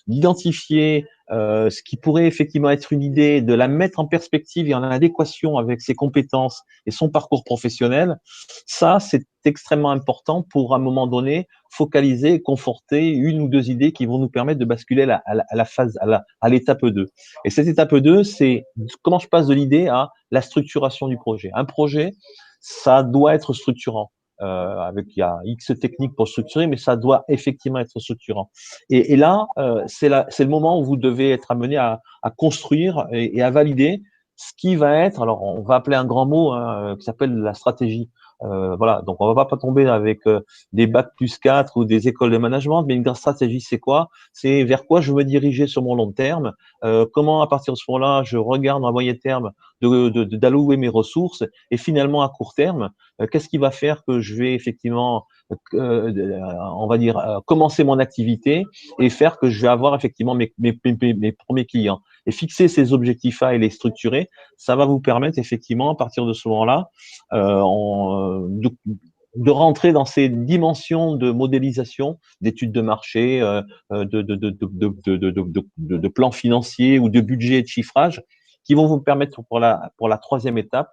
d'identifier ce qui pourrait effectivement être une idée, de la mettre en perspective et en adéquation avec ses compétences et son parcours professionnel, ça, c'est extrêmement important pour, à un moment donné, focaliser et conforter une ou deux idées qui vont nous permettre de basculer à l'étape 2. Et cette étape 2, c'est comment je passe de l'idée à la structuration du projet. Un projet, ça doit être structurant. il y a X techniques pour structurer, mais ça doit effectivement être structurant. Et là, c'est le moment où vous devez être amené à construire et à valider ce qui va être, alors on va appeler un grand mot hein, qui s'appelle la stratégie. Voilà, donc on va pas tomber avec des bacs plus 4 ou des écoles de management, mais une grande stratégie, c'est quoi? C'est vers quoi je veux me diriger sur mon long terme, comment à partir de ce moment-là, je regarde à moyen terme d'allouer mes ressources, et finalement à court terme, qu'est-ce qui va faire que je vais effectivement, on va dire, commencer mon activité et faire que je vais avoir effectivement mes premiers clients. Et fixer ces objectifs-là et les structurer, ça va vous permettre effectivement, à partir de ce moment-là, de rentrer dans ces dimensions de modélisation, d'études de marché, de plans financiers ou de budget et de chiffrage, qui vont vous permettre pour la troisième étape,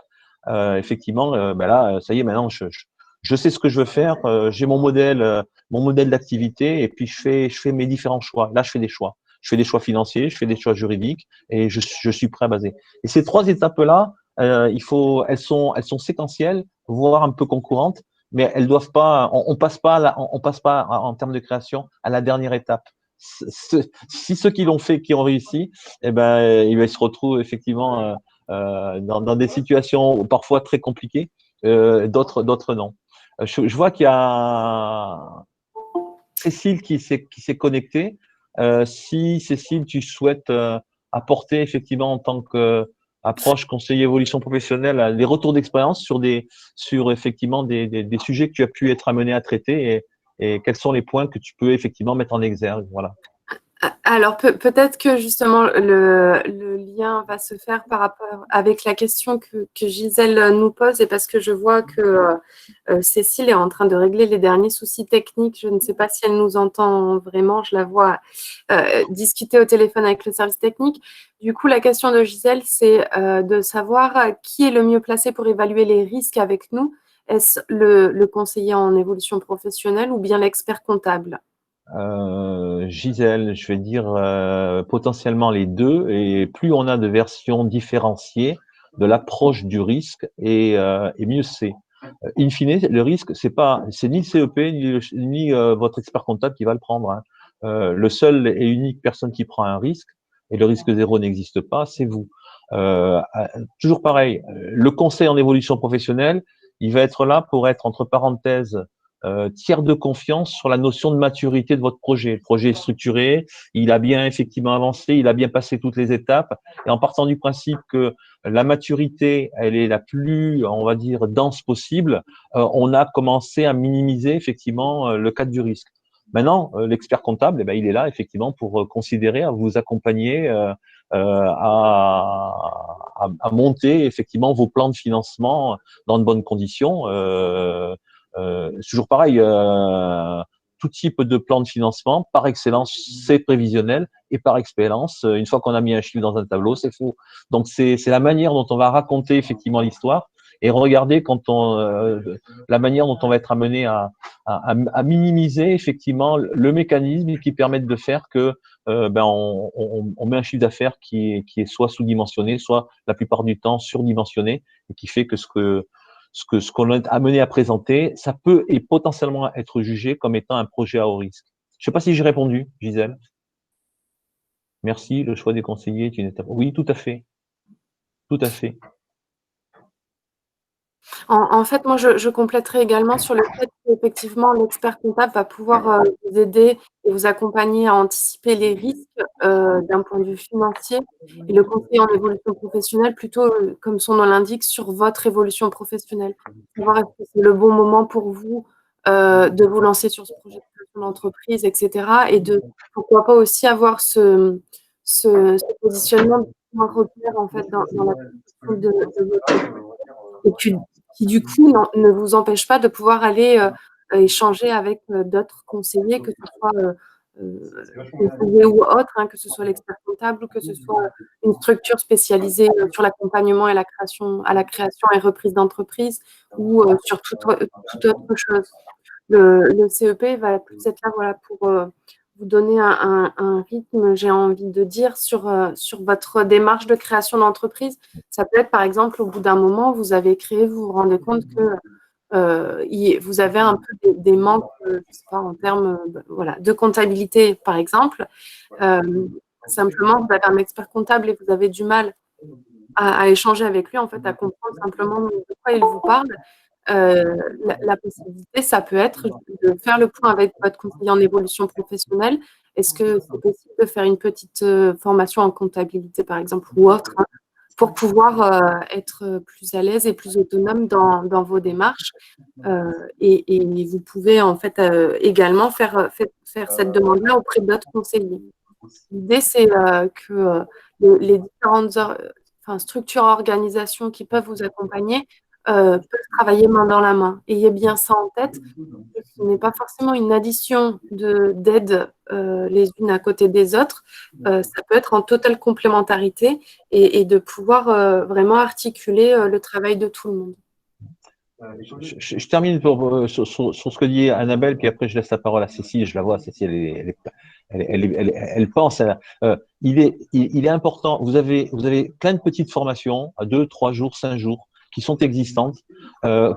effectivement, ben là, ça y est, maintenant, je sais ce que je veux faire, j'ai mon modèle d'activité, et puis je fais mes différents choix. Là, je fais des choix. Je fais des choix financiers, je fais des choix juridiques, et je suis prêt à baser. Et ces trois étapes-là, elles sont séquentielles, voire un peu concurrentes, mais elles doivent pas, on passe pas, on passe pas en termes de création à la dernière étape. Si ceux qui l'ont fait, qui ont réussi, eh ben, ils se retrouvent effectivement dans des situations parfois très compliquées, d'autres non. Je vois qu'il y a Cécile qui s'est connectée. Si Cécile, tu souhaites apporter effectivement en tant qu'approche conseiller évolution professionnelle des retours d'expérience sur effectivement des sujets que tu as pu être amené à traiter, et quels sont les points que tu peux effectivement mettre en exergue. Voilà. Alors peut-être que justement le lien va se faire par rapport avec la question que Gisèle nous pose, et parce que je vois que Cécile est en train de régler les derniers soucis techniques. Je ne sais pas si elle nous entend vraiment, je la vois discuter au téléphone avec le service technique. Du coup, la question de Gisèle, c'est de savoir qui est le mieux placé pour évaluer les risques avec nous. Est-ce le conseiller en évolution professionnelle ou bien l'expert comptable? Gisèle, je vais dire potentiellement les deux, et plus on a de versions différenciées de l'approche du risque, et mieux c'est. In fine, le risque, c'est ni le CEP ni votre expert comptable qui va le prendre. Hein. Le seul et unique personne qui prend un risque, et le risque zéro n'existe pas, c'est vous. Toujours pareil, le conseil en évolution professionnelle, il va être là pour être entre parenthèses tiers de confiance sur la notion de maturité de votre projet. Le projet est structuré, il a bien effectivement avancé, il a bien passé toutes les étapes, et en partant du principe que la maturité, elle est la plus, on va dire, dense possible, on a commencé à minimiser effectivement le cadre du risque. Maintenant, l'expert comptable, eh ben, il est là effectivement pour considérer, à vous accompagner à monter effectivement vos plans de financement dans de bonnes conditions. C'est toujours pareil, tout type de plan de financement, par excellence, c'est prévisionnel, et par expérience, une fois qu'on a mis un chiffre dans un tableau, c'est faux. Donc, c'est la manière dont on va raconter effectivement l'histoire, et regarder la manière dont on va être amené à minimiser effectivement le mécanisme qui permet de faire que on met un chiffre d'affaires qui est soit sous-dimensionné, soit la plupart du temps surdimensionné, et qui fait que ce qu'on est amené à présenter, ça peut et potentiellement être jugé comme étant un projet à haut risque. Je ne sais pas si j'ai répondu, Gisèle. Merci. Le choix des conseillers est une étape. Oui, tout à fait. Tout à fait. En fait, moi, je compléterai également sur le fait qu'effectivement, l'expert comptable va pouvoir vous aider et vous accompagner à anticiper les risques d'un point de vue financier, et le conseiller en évolution professionnelle plutôt, comme son nom l'indique, sur votre évolution professionnelle. Savoir est-ce que c'est le bon moment pour vous de vous lancer sur ce projet de création d'entreprise, etc. Et de, pourquoi pas aussi avoir ce positionnement de repère en fait dans la construction de votre, et qui du coup ne vous empêche pas de pouvoir aller échanger avec d'autres conseillers, que ce soit conseillers ou autres, hein, que ce soit l'expert comptable ou que ce soit une structure spécialisée sur l'accompagnement et à la création et reprise d'entreprise, ou sur toute autre chose. Le CEP va plus être là, voilà, pour vous donner un rythme, j'ai envie de dire, sur votre démarche de création d'entreprise. Ça peut être, par exemple, au bout d'un moment, vous avez créé, vous vous rendez compte que vous avez un peu des manques, je sais pas, en termes voilà, de comptabilité, par exemple. Simplement, vous avez un expert comptable et vous avez du mal à échanger avec lui, en fait, à comprendre simplement de quoi il vous parle. La possibilité, ça peut être de faire le point avec votre conseiller en évolution professionnelle. Est-ce que c'est possible de faire une petite formation en comptabilité, par exemple, ou autre, hein, pour pouvoir être plus à l'aise et plus autonome dans vos démarches. Et vous pouvez en fait également faire cette demande-là auprès d'autres conseillers. L'idée, c'est que les différentes structures, organisations qui peuvent vous accompagner peuvent travailler main dans la main. Ayez bien ça en tête. Ce n'est pas forcément une addition d'aide les unes à côté des autres. Ça peut être en totale complémentarité et de pouvoir vraiment articuler le travail de tout le monde. Je termine sur ce que dit Annabelle, puis après je laisse la parole à Cécile. Je la vois, Cécile, elle pense. Il est important. Vous avez plein de petites formations à 2, 3 jours, 5 jours qui sont existantes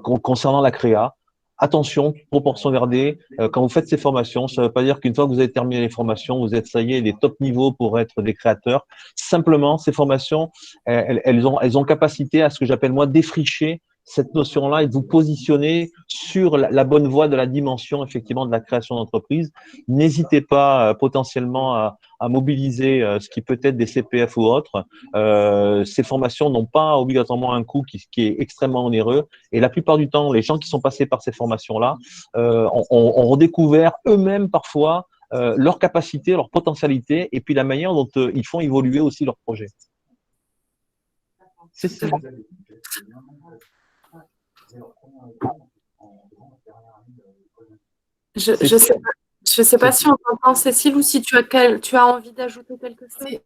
concernant la créa. Attention, proportion gardée. Quand vous faites ces formations, ça ne veut pas dire qu'une fois que vous avez terminé les formations, vous êtes, ça y est, des top niveaux pour être des créateurs. Simplement, ces formations, elles ont capacité à ce que j'appelle moi défricher cette notion-là et de vous positionner sur la bonne voie de la dimension effectivement de la création d'entreprise. N'hésitez pas potentiellement à mobiliser ce qui peut être des CPF ou autres. Ces formations n'ont pas obligatoirement un coût qui est extrêmement onéreux et la plupart du temps, les gens qui sont passés par ces formations-là ont redécouvert eux-mêmes parfois leur capacité, leur potentialité et puis la manière dont ils font évoluer aussi leur projet. C'est ça. Je sais pas si on t'entend, Cécile, ou si tu as envie d'ajouter quelque chose.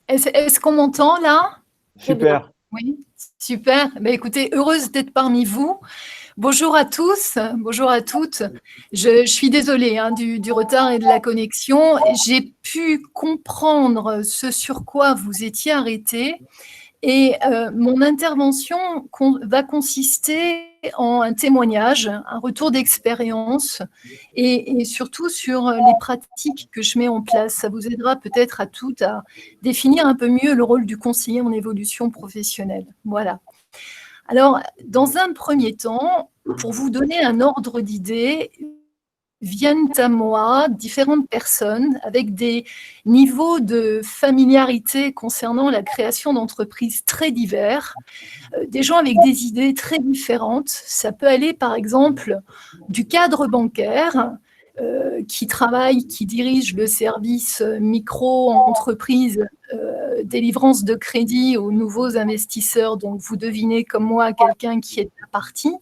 Est-ce qu'on m'entend là? Super. Oui, super. Ben, écoutez, heureuse d'être parmi vous. Bonjour à tous, bonjour à toutes. Je suis désolée du retard et de la connexion. J'ai pu comprendre ce sur quoi vous étiez arrêtés. Et mon intervention va consister en un témoignage, un retour d'expérience et surtout sur les pratiques que je mets en place. Ça vous aidera peut-être à toutes à définir un peu mieux le rôle du conseiller en évolution professionnelle. Voilà. Alors, dans un premier temps, pour vous donner un ordre d'idée, viennent à moi différentes personnes avec des niveaux de familiarité concernant la création d'entreprises très divers, des gens avec des idées très différentes. Ça peut aller par exemple du cadre bancaire qui travaille, qui dirige le service micro-entreprise, délivrance de crédit aux nouveaux investisseurs. Donc, vous devinez comme moi quelqu'un qui est parti.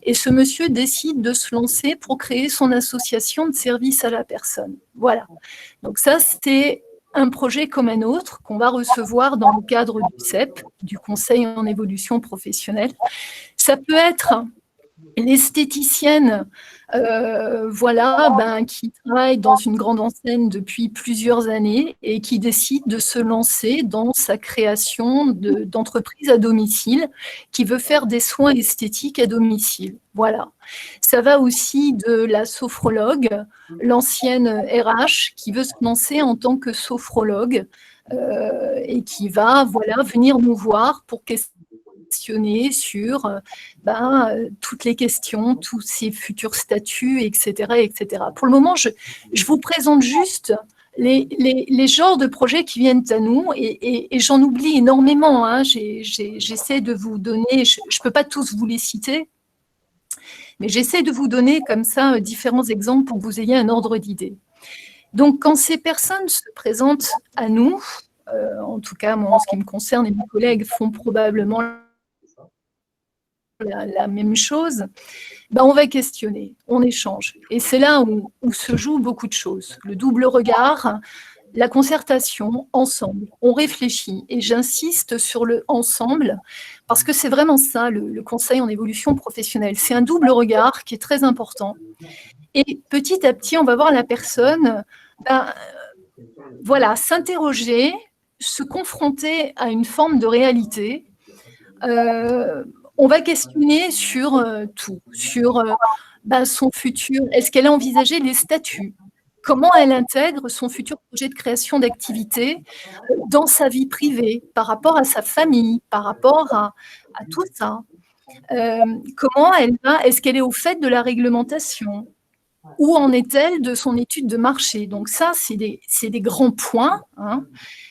Et ce monsieur décide de se lancer pour créer son association de services à la personne. Voilà. Donc, ça, c'était un projet comme un autre qu'on va recevoir dans le cadre du CEP, du Conseil en évolution professionnelle. Ça peut être l'esthéticienne qui travaille dans une grande enseigne depuis plusieurs années et qui décide de se lancer dans sa création d'entreprise à domicile, qui veut faire des soins esthétiques à domicile. Voilà. Ça va aussi de la sophrologue, l'ancienne RH, qui veut se lancer en tant que sophrologue et qui va venir nous voir pour questionner sur toutes les questions, tous ces futurs statuts, etc., etc. Pour le moment, je vous présente juste les genres de projets qui viennent à nous et j'en oublie énormément. J'essaie de vous donner, je ne peux pas tous vous les citer, mais j'essaie de vous donner comme ça différents exemples pour que vous ayez un ordre d'idée. Donc, quand ces personnes se présentent à nous, en tout cas, moi, en ce qui me concerne, et mes collègues font probablement la même chose, on va questionner, on échange. Et c'est là où se jouent beaucoup de choses. Le double regard, la concertation, ensemble. On réfléchit. Et j'insiste sur le ensemble, parce que c'est vraiment ça, le conseil en évolution professionnelle. C'est un double regard qui est très important. Et petit à petit, on va voir la personne s'interroger, se confronter à une forme de réalité. on va questionner sur tout, sur son futur. Est-ce qu'elle a envisagé les statuts? Comment elle intègre son futur projet de création d'activité dans sa vie privée, par rapport à sa famille, par rapport à tout ça? Comment elle va? Est-ce qu'elle est au fait de la réglementation? Où en est-elle de son étude de marché? Donc ça, c'est des grands points, hein,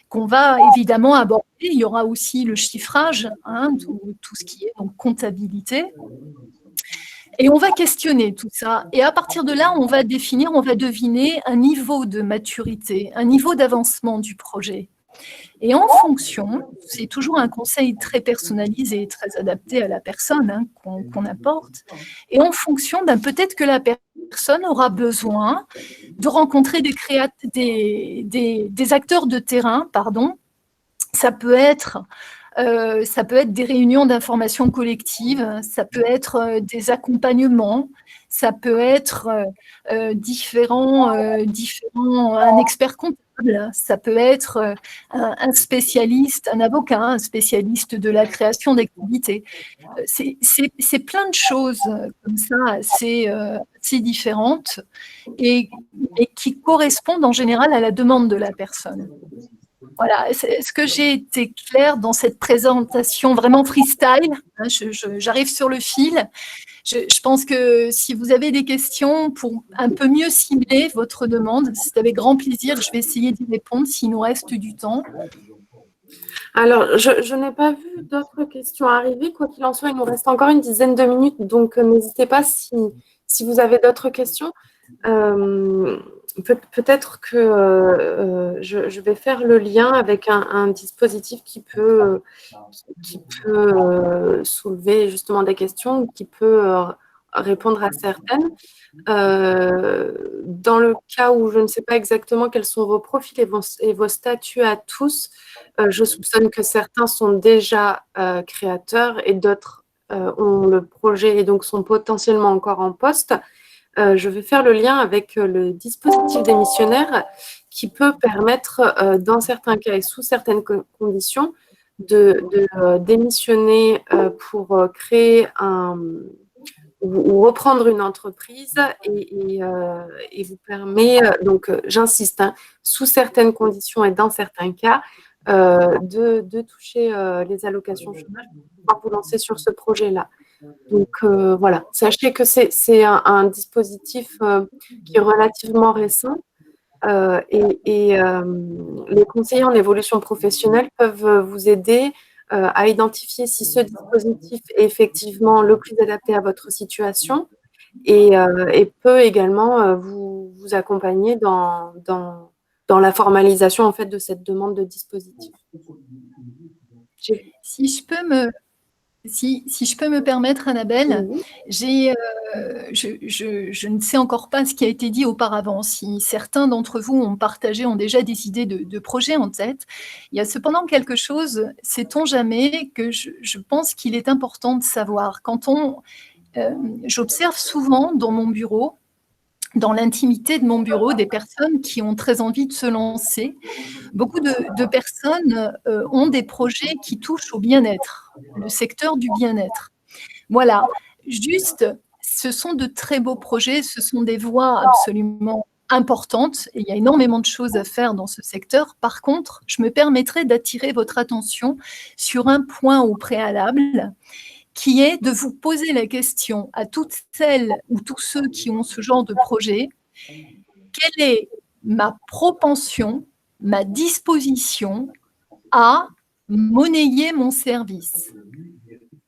qu'on va évidemment aborder. Il y aura aussi le chiffrage, hein, tout ce qui est donc comptabilité. Et on va questionner tout ça. Et à partir de là, on va définir, on va deviner un niveau de maturité, un niveau d'avancement du projet. Et en fonction, c'est toujours un conseil très personnalisé, très adapté à la personne, hein, qu'on apporte. Et en fonction, peut-être que la personne aura besoin de rencontrer des acteurs de terrain, pardon. Ça peut être des réunions d'information collective, ça peut être des accompagnements, ça peut être un expert comptable, ça peut être un spécialiste, un avocat, un spécialiste de la création d'activités. C'est plein de choses comme ça assez différentes et qui correspondent en général à la demande de la personne. Voilà, est-ce que j'ai été claire dans cette présentation vraiment freestyle? J'arrive sur le fil. Je pense que si vous avez des questions pour un peu mieux cibler votre demande, c'est avec grand plaisir, je vais essayer d'y répondre s'il nous reste du temps. Alors, je n'ai pas vu d'autres questions arriver. Quoi qu'il en soit, il nous reste encore une dizaine de minutes, donc n'hésitez pas si vous avez d'autres questions. Peut-être que je vais faire le lien avec un dispositif qui peut soulever justement des questions, qui peut répondre à certaines. Dans le cas où je ne sais pas exactement quels sont vos profils et vos statuts à tous, je soupçonne que certains sont déjà créateurs et d'autres ont le projet et donc sont potentiellement encore en poste. Je vais faire le lien avec le dispositif démissionnaire qui peut permettre, dans certains cas et sous certaines conditions, de démissionner pour créer ou reprendre une entreprise et vous permet, donc j'insiste, hein, sous certaines conditions et dans certains cas, de toucher les allocations chômage pour pouvoir vous lancer sur ce projet-là. Donc voilà, sachez que c'est un dispositif qui est relativement récent et les conseillers en évolution professionnelle peuvent vous aider à identifier si ce dispositif est effectivement le plus adapté à votre situation et peut également vous accompagner dans la formalisation en fait de cette demande de dispositif. Si je peux me permettre, Annabelle, Oui. je ne sais encore pas ce qui a été dit auparavant. Si certains d'entre vous ont déjà des idées de projets en tête, il y a cependant quelque chose, sait-on jamais, que je pense qu'il est important de savoir. J'observe souvent dans mon bureau, dans l'intimité de mon bureau, des personnes qui ont très envie de se lancer. Beaucoup de personnes ont des projets qui touchent au bien-être, le secteur du bien-être. Voilà, juste, ce sont de très beaux projets, ce sont des voies absolument importantes et il y a énormément de choses à faire dans ce secteur. Par contre, je me permettrai d'attirer votre attention sur un point au préalable qui est de vous poser la question à toutes celles ou tous ceux qui ont ce genre de projet, quelle est ma propension, ma disposition à monnayer mon service,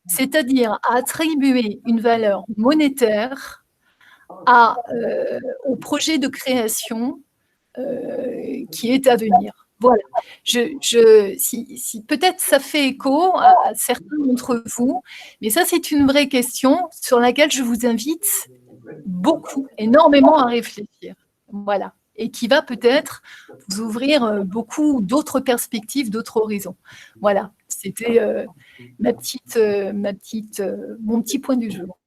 c'est-à-dire à attribuer une valeur monétaire au projet de création qui est à venir. Voilà. Si peut-être ça fait écho à certains d'entre vous, mais ça, c'est une vraie question sur laquelle je vous invite énormément à réfléchir. Voilà. Et qui va peut-être vous ouvrir beaucoup d'autres perspectives, d'autres horizons. Voilà. C'était mon petit point du jour.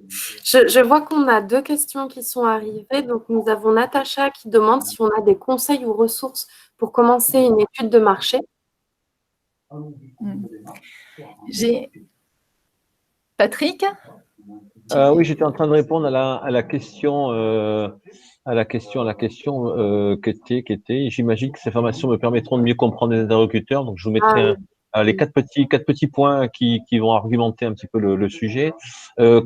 Je vois qu'on a 2 questions qui sont arrivées. Donc, nous avons Natacha qui demande si on a des conseils ou ressources pour commencer une étude de marché. Patrick? Oui, j'étais en train de répondre à la question, qui était. J'imagine que ces formations me permettront de mieux comprendre les interlocuteurs. Donc, je vous Ah mettrai oui. les quatre petits points qui vont argumenter un petit peu le sujet.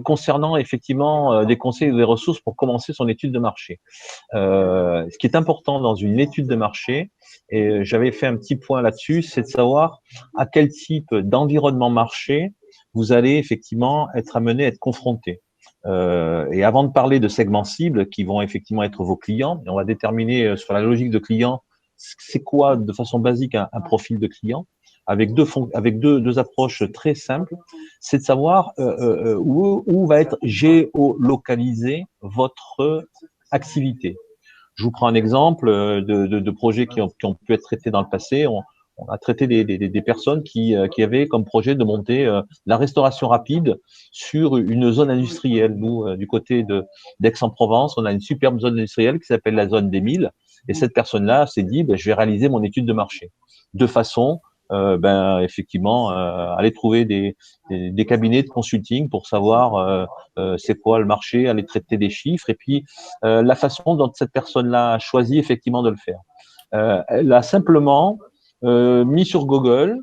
Concernant effectivement des conseils ou des ressources pour commencer son étude de marché. Ce qui est important dans une étude de marché, et j'avais fait un petit point là-dessus, c'est de savoir à quel type d'environnement marché vous allez effectivement être amené à être confronté. Et avant de parler de segments cibles qui vont effectivement être vos clients, et on va déterminer sur la logique de client, c'est quoi de façon basique un profil de client, avec deux approches très simples, c'est de savoir où va être géolocalisée votre activité. Je vous prends un exemple de projets qui ont pu être traités dans le passé. On a traité des personnes qui avaient comme projet de monter la restauration rapide sur une zone industrielle. Nous, du côté d'Aix-en-Provence, on a une superbe zone industrielle qui s'appelle la zone des Milles. Et cette personne-là s'est dit, je vais réaliser mon étude de marché de façon effectivement, aller trouver des cabinets de consulting pour savoir c'est quoi le marché, aller traiter des chiffres et puis la façon dont cette personne-là a choisi effectivement de le faire. Elle a simplement mis sur Google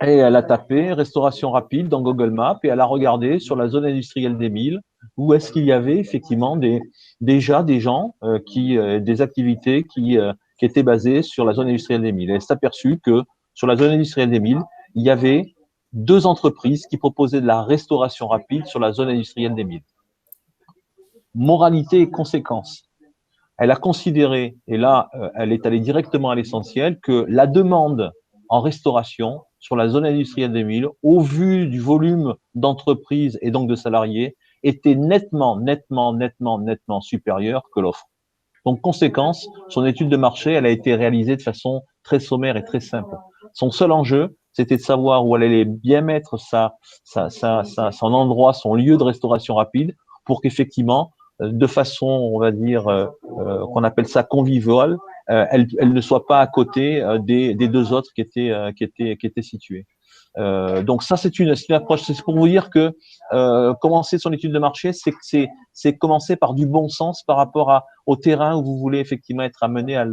et elle a tapé restauration rapide dans Google Maps et elle a regardé sur la zone industrielle des Milles où est-ce qu'il y avait effectivement déjà des gens des activités qui étaient basées sur la zone industrielle des Milles. Elle s'est aperçue que sur la zone industrielle des Milles, il y avait 2 entreprises qui proposaient de la restauration rapide sur la zone industrielle des Milles. Moralité et conséquence. Elle a considéré, et là, elle est allée directement à l'essentiel, que la demande en restauration sur la zone industrielle des Milles, au vu du volume d'entreprises et donc de salariés, était nettement supérieure que l'offre. Donc, conséquence, son étude de marché, elle a été réalisée de façon très sommaire et très simple. Son seul enjeu, c'était de savoir où elle allait bien mettre son endroit, son lieu de restauration rapide, pour qu'effectivement, de façon, on va dire, qu'on appelle ça conviviale, elle ne soit pas à côté des 2 autres qui étaient situés. Donc ça, c'est une approche. C'est pour vous dire que commencer son étude de marché, c'est commencer par du bon sens par rapport au terrain où vous voulez effectivement être amené à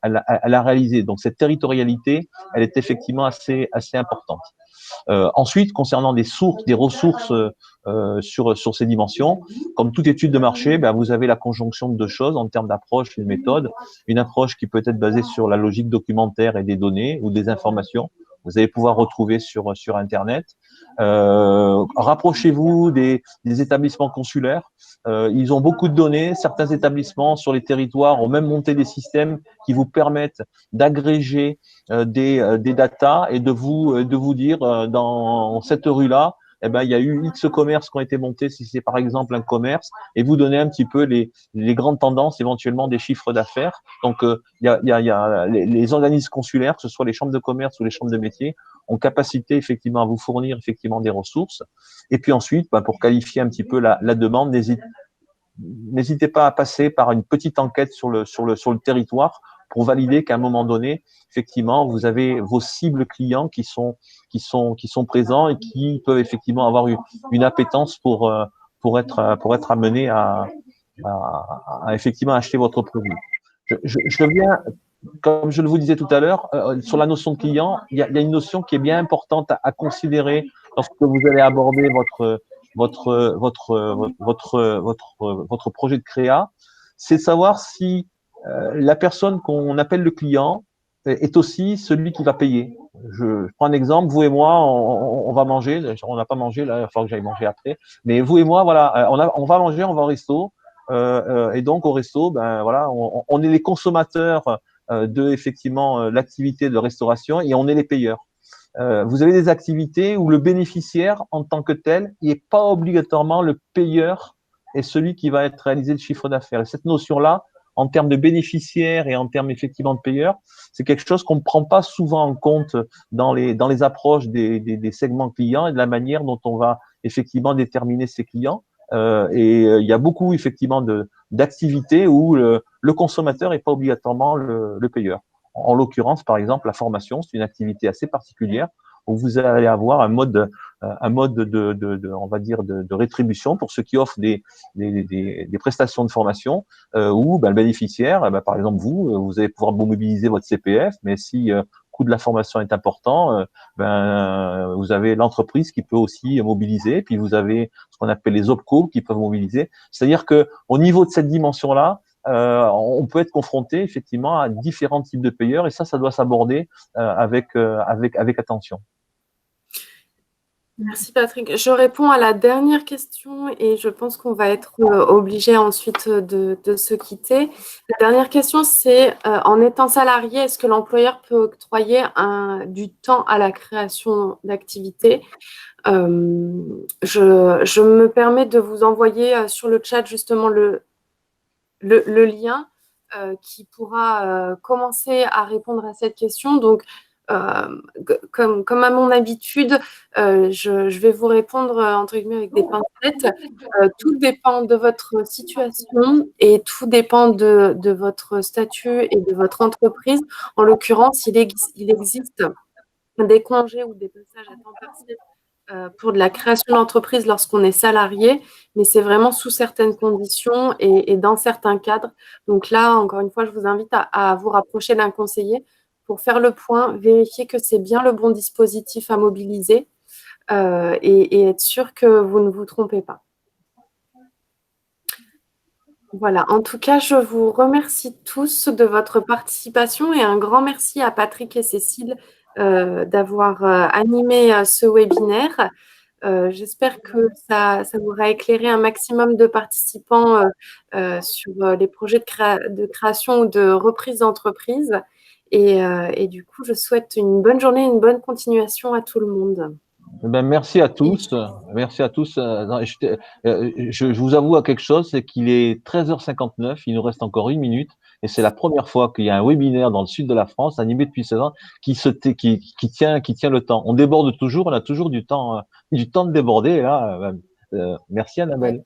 la réaliser. Donc cette territorialité, elle est effectivement assez importante. Ensuite, concernant des ressources sur ces dimensions, comme toute étude de marché, vous avez la conjonction de 2 choses en termes d'approche et de méthode. Une approche qui peut être basée sur la logique documentaire et des données ou des informations. Vous allez pouvoir retrouver sur Internet. Rapprochez-vous des établissements consulaires. Ils ont beaucoup de données. Certains établissements sur les territoires ont même monté des systèmes qui vous permettent d'agréger des datas et de vous dire dans cette rue-là, il y a eu X commerces qui ont été montés si c'est par exemple un commerce et vous donner un petit peu les grandes tendances éventuellement des chiffres d'affaires. Donc il y a les organismes consulaires, que ce soit les chambres de commerce ou les chambres de métiers, ont capacité effectivement à vous fournir effectivement des ressources. Et puis ensuite, pour qualifier un petit peu la demande, n'hésitez pas à passer par une petite enquête sur le territoire pour valider qu'à un moment donné, effectivement, vous avez vos cibles clients qui sont présents et qui peuvent effectivement avoir une appétence pour être amenés à effectivement acheter votre produit. Je viens, comme je le vous disais tout à l'heure, sur la notion de client, il y a une notion qui est bien importante à considérer lorsque vous allez aborder votre projet de créa, c'est de savoir si la personne qu'on appelle le client est aussi celui qui va payer. Je prends un exemple, vous et moi, on va manger, on n'a pas mangé, là, il va falloir que j'aille manger après, mais vous et moi, voilà, on va manger, on va au resto, et donc au resto, voilà, on est les consommateurs de effectivement l'activité de restauration et on est les payeurs. Vous avez des activités où le bénéficiaire en tant que tel n'est pas obligatoirement le payeur et celui qui va être réalisé le chiffre d'affaires. Et cette notion-là, en termes de bénéficiaire et en termes effectivement de payeur, c'est quelque chose qu'on ne prend pas souvent en compte dans les approches des segments clients et de la manière dont on va effectivement déterminer ces clients. Il y a beaucoup effectivement d'activités où le consommateur n'est pas obligatoirement le payeur. En l'occurrence, par exemple, la formation, c'est une activité assez particulière où vous allez avoir un mode on va dire, de rétribution pour ceux qui offrent des prestations de formation, où le bénéficiaire, par exemple vous allez pouvoir mobiliser votre CPF, mais si le coût de la formation est important, vous avez l'entreprise qui peut aussi mobiliser, puis vous avez ce qu'on appelle les OPCO qui peuvent mobiliser. C'est-à-dire que au niveau de cette dimension-là, on peut être confronté effectivement à différents types de payeurs, et ça doit s'aborder avec attention. Merci Patrick. Je réponds à la dernière question et je pense qu'on va être obligé ensuite de se quitter. La dernière question, c'est en étant salarié, est-ce que l'employeur peut octroyer du temps à la création d'activités? Je me permets de vous envoyer sur le chat justement le lien qui pourra commencer à répondre à cette question. Donc, comme à mon habitude, je vais vous répondre entre guillemets avec des pincettes. Tout dépend de votre situation et tout dépend de votre statut et de votre entreprise. En l'occurrence, il existe des congés ou des passages à temps partiel pour de la création d'entreprise lorsqu'on est salarié, mais c'est vraiment sous certaines conditions et dans certains cadres. Donc là, encore une fois, je vous invite à vous rapprocher d'un conseiller pour faire le point, vérifier que c'est bien le bon dispositif à mobiliser et être sûr que vous ne vous trompez pas. Voilà, en tout cas, je vous remercie tous de votre participation et un grand merci à Patrick et Cécile d'avoir animé ce webinaire. J'espère que ça aura éclairé un maximum de participants sur les projets de création ou de reprise d'entreprise. Et du coup, je souhaite une bonne journée, une bonne continuation à tout le monde. Merci à tous. Merci à tous. Je vous avoue à quelque chose, c'est qu'il est 13h59, il nous reste encore 1 minute, et c'est la première fois qu'il y a un webinaire dans le sud de la France, animé depuis 16 ans, qui tient le temps. On déborde toujours, on a toujours du temps de déborder. Et là, merci Annabelle.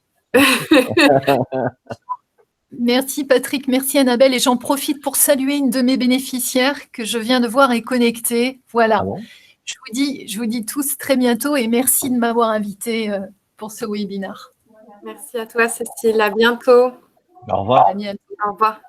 Merci Patrick, merci Annabelle, et j'en profite pour saluer une de mes bénéficiaires que je viens de voir est connectée. Voilà. Ah bon? Je vous dis tous très bientôt et merci de m'avoir invité pour ce webinaire. Merci à toi, Cécile. À bientôt. Au revoir. À bientôt. Au revoir.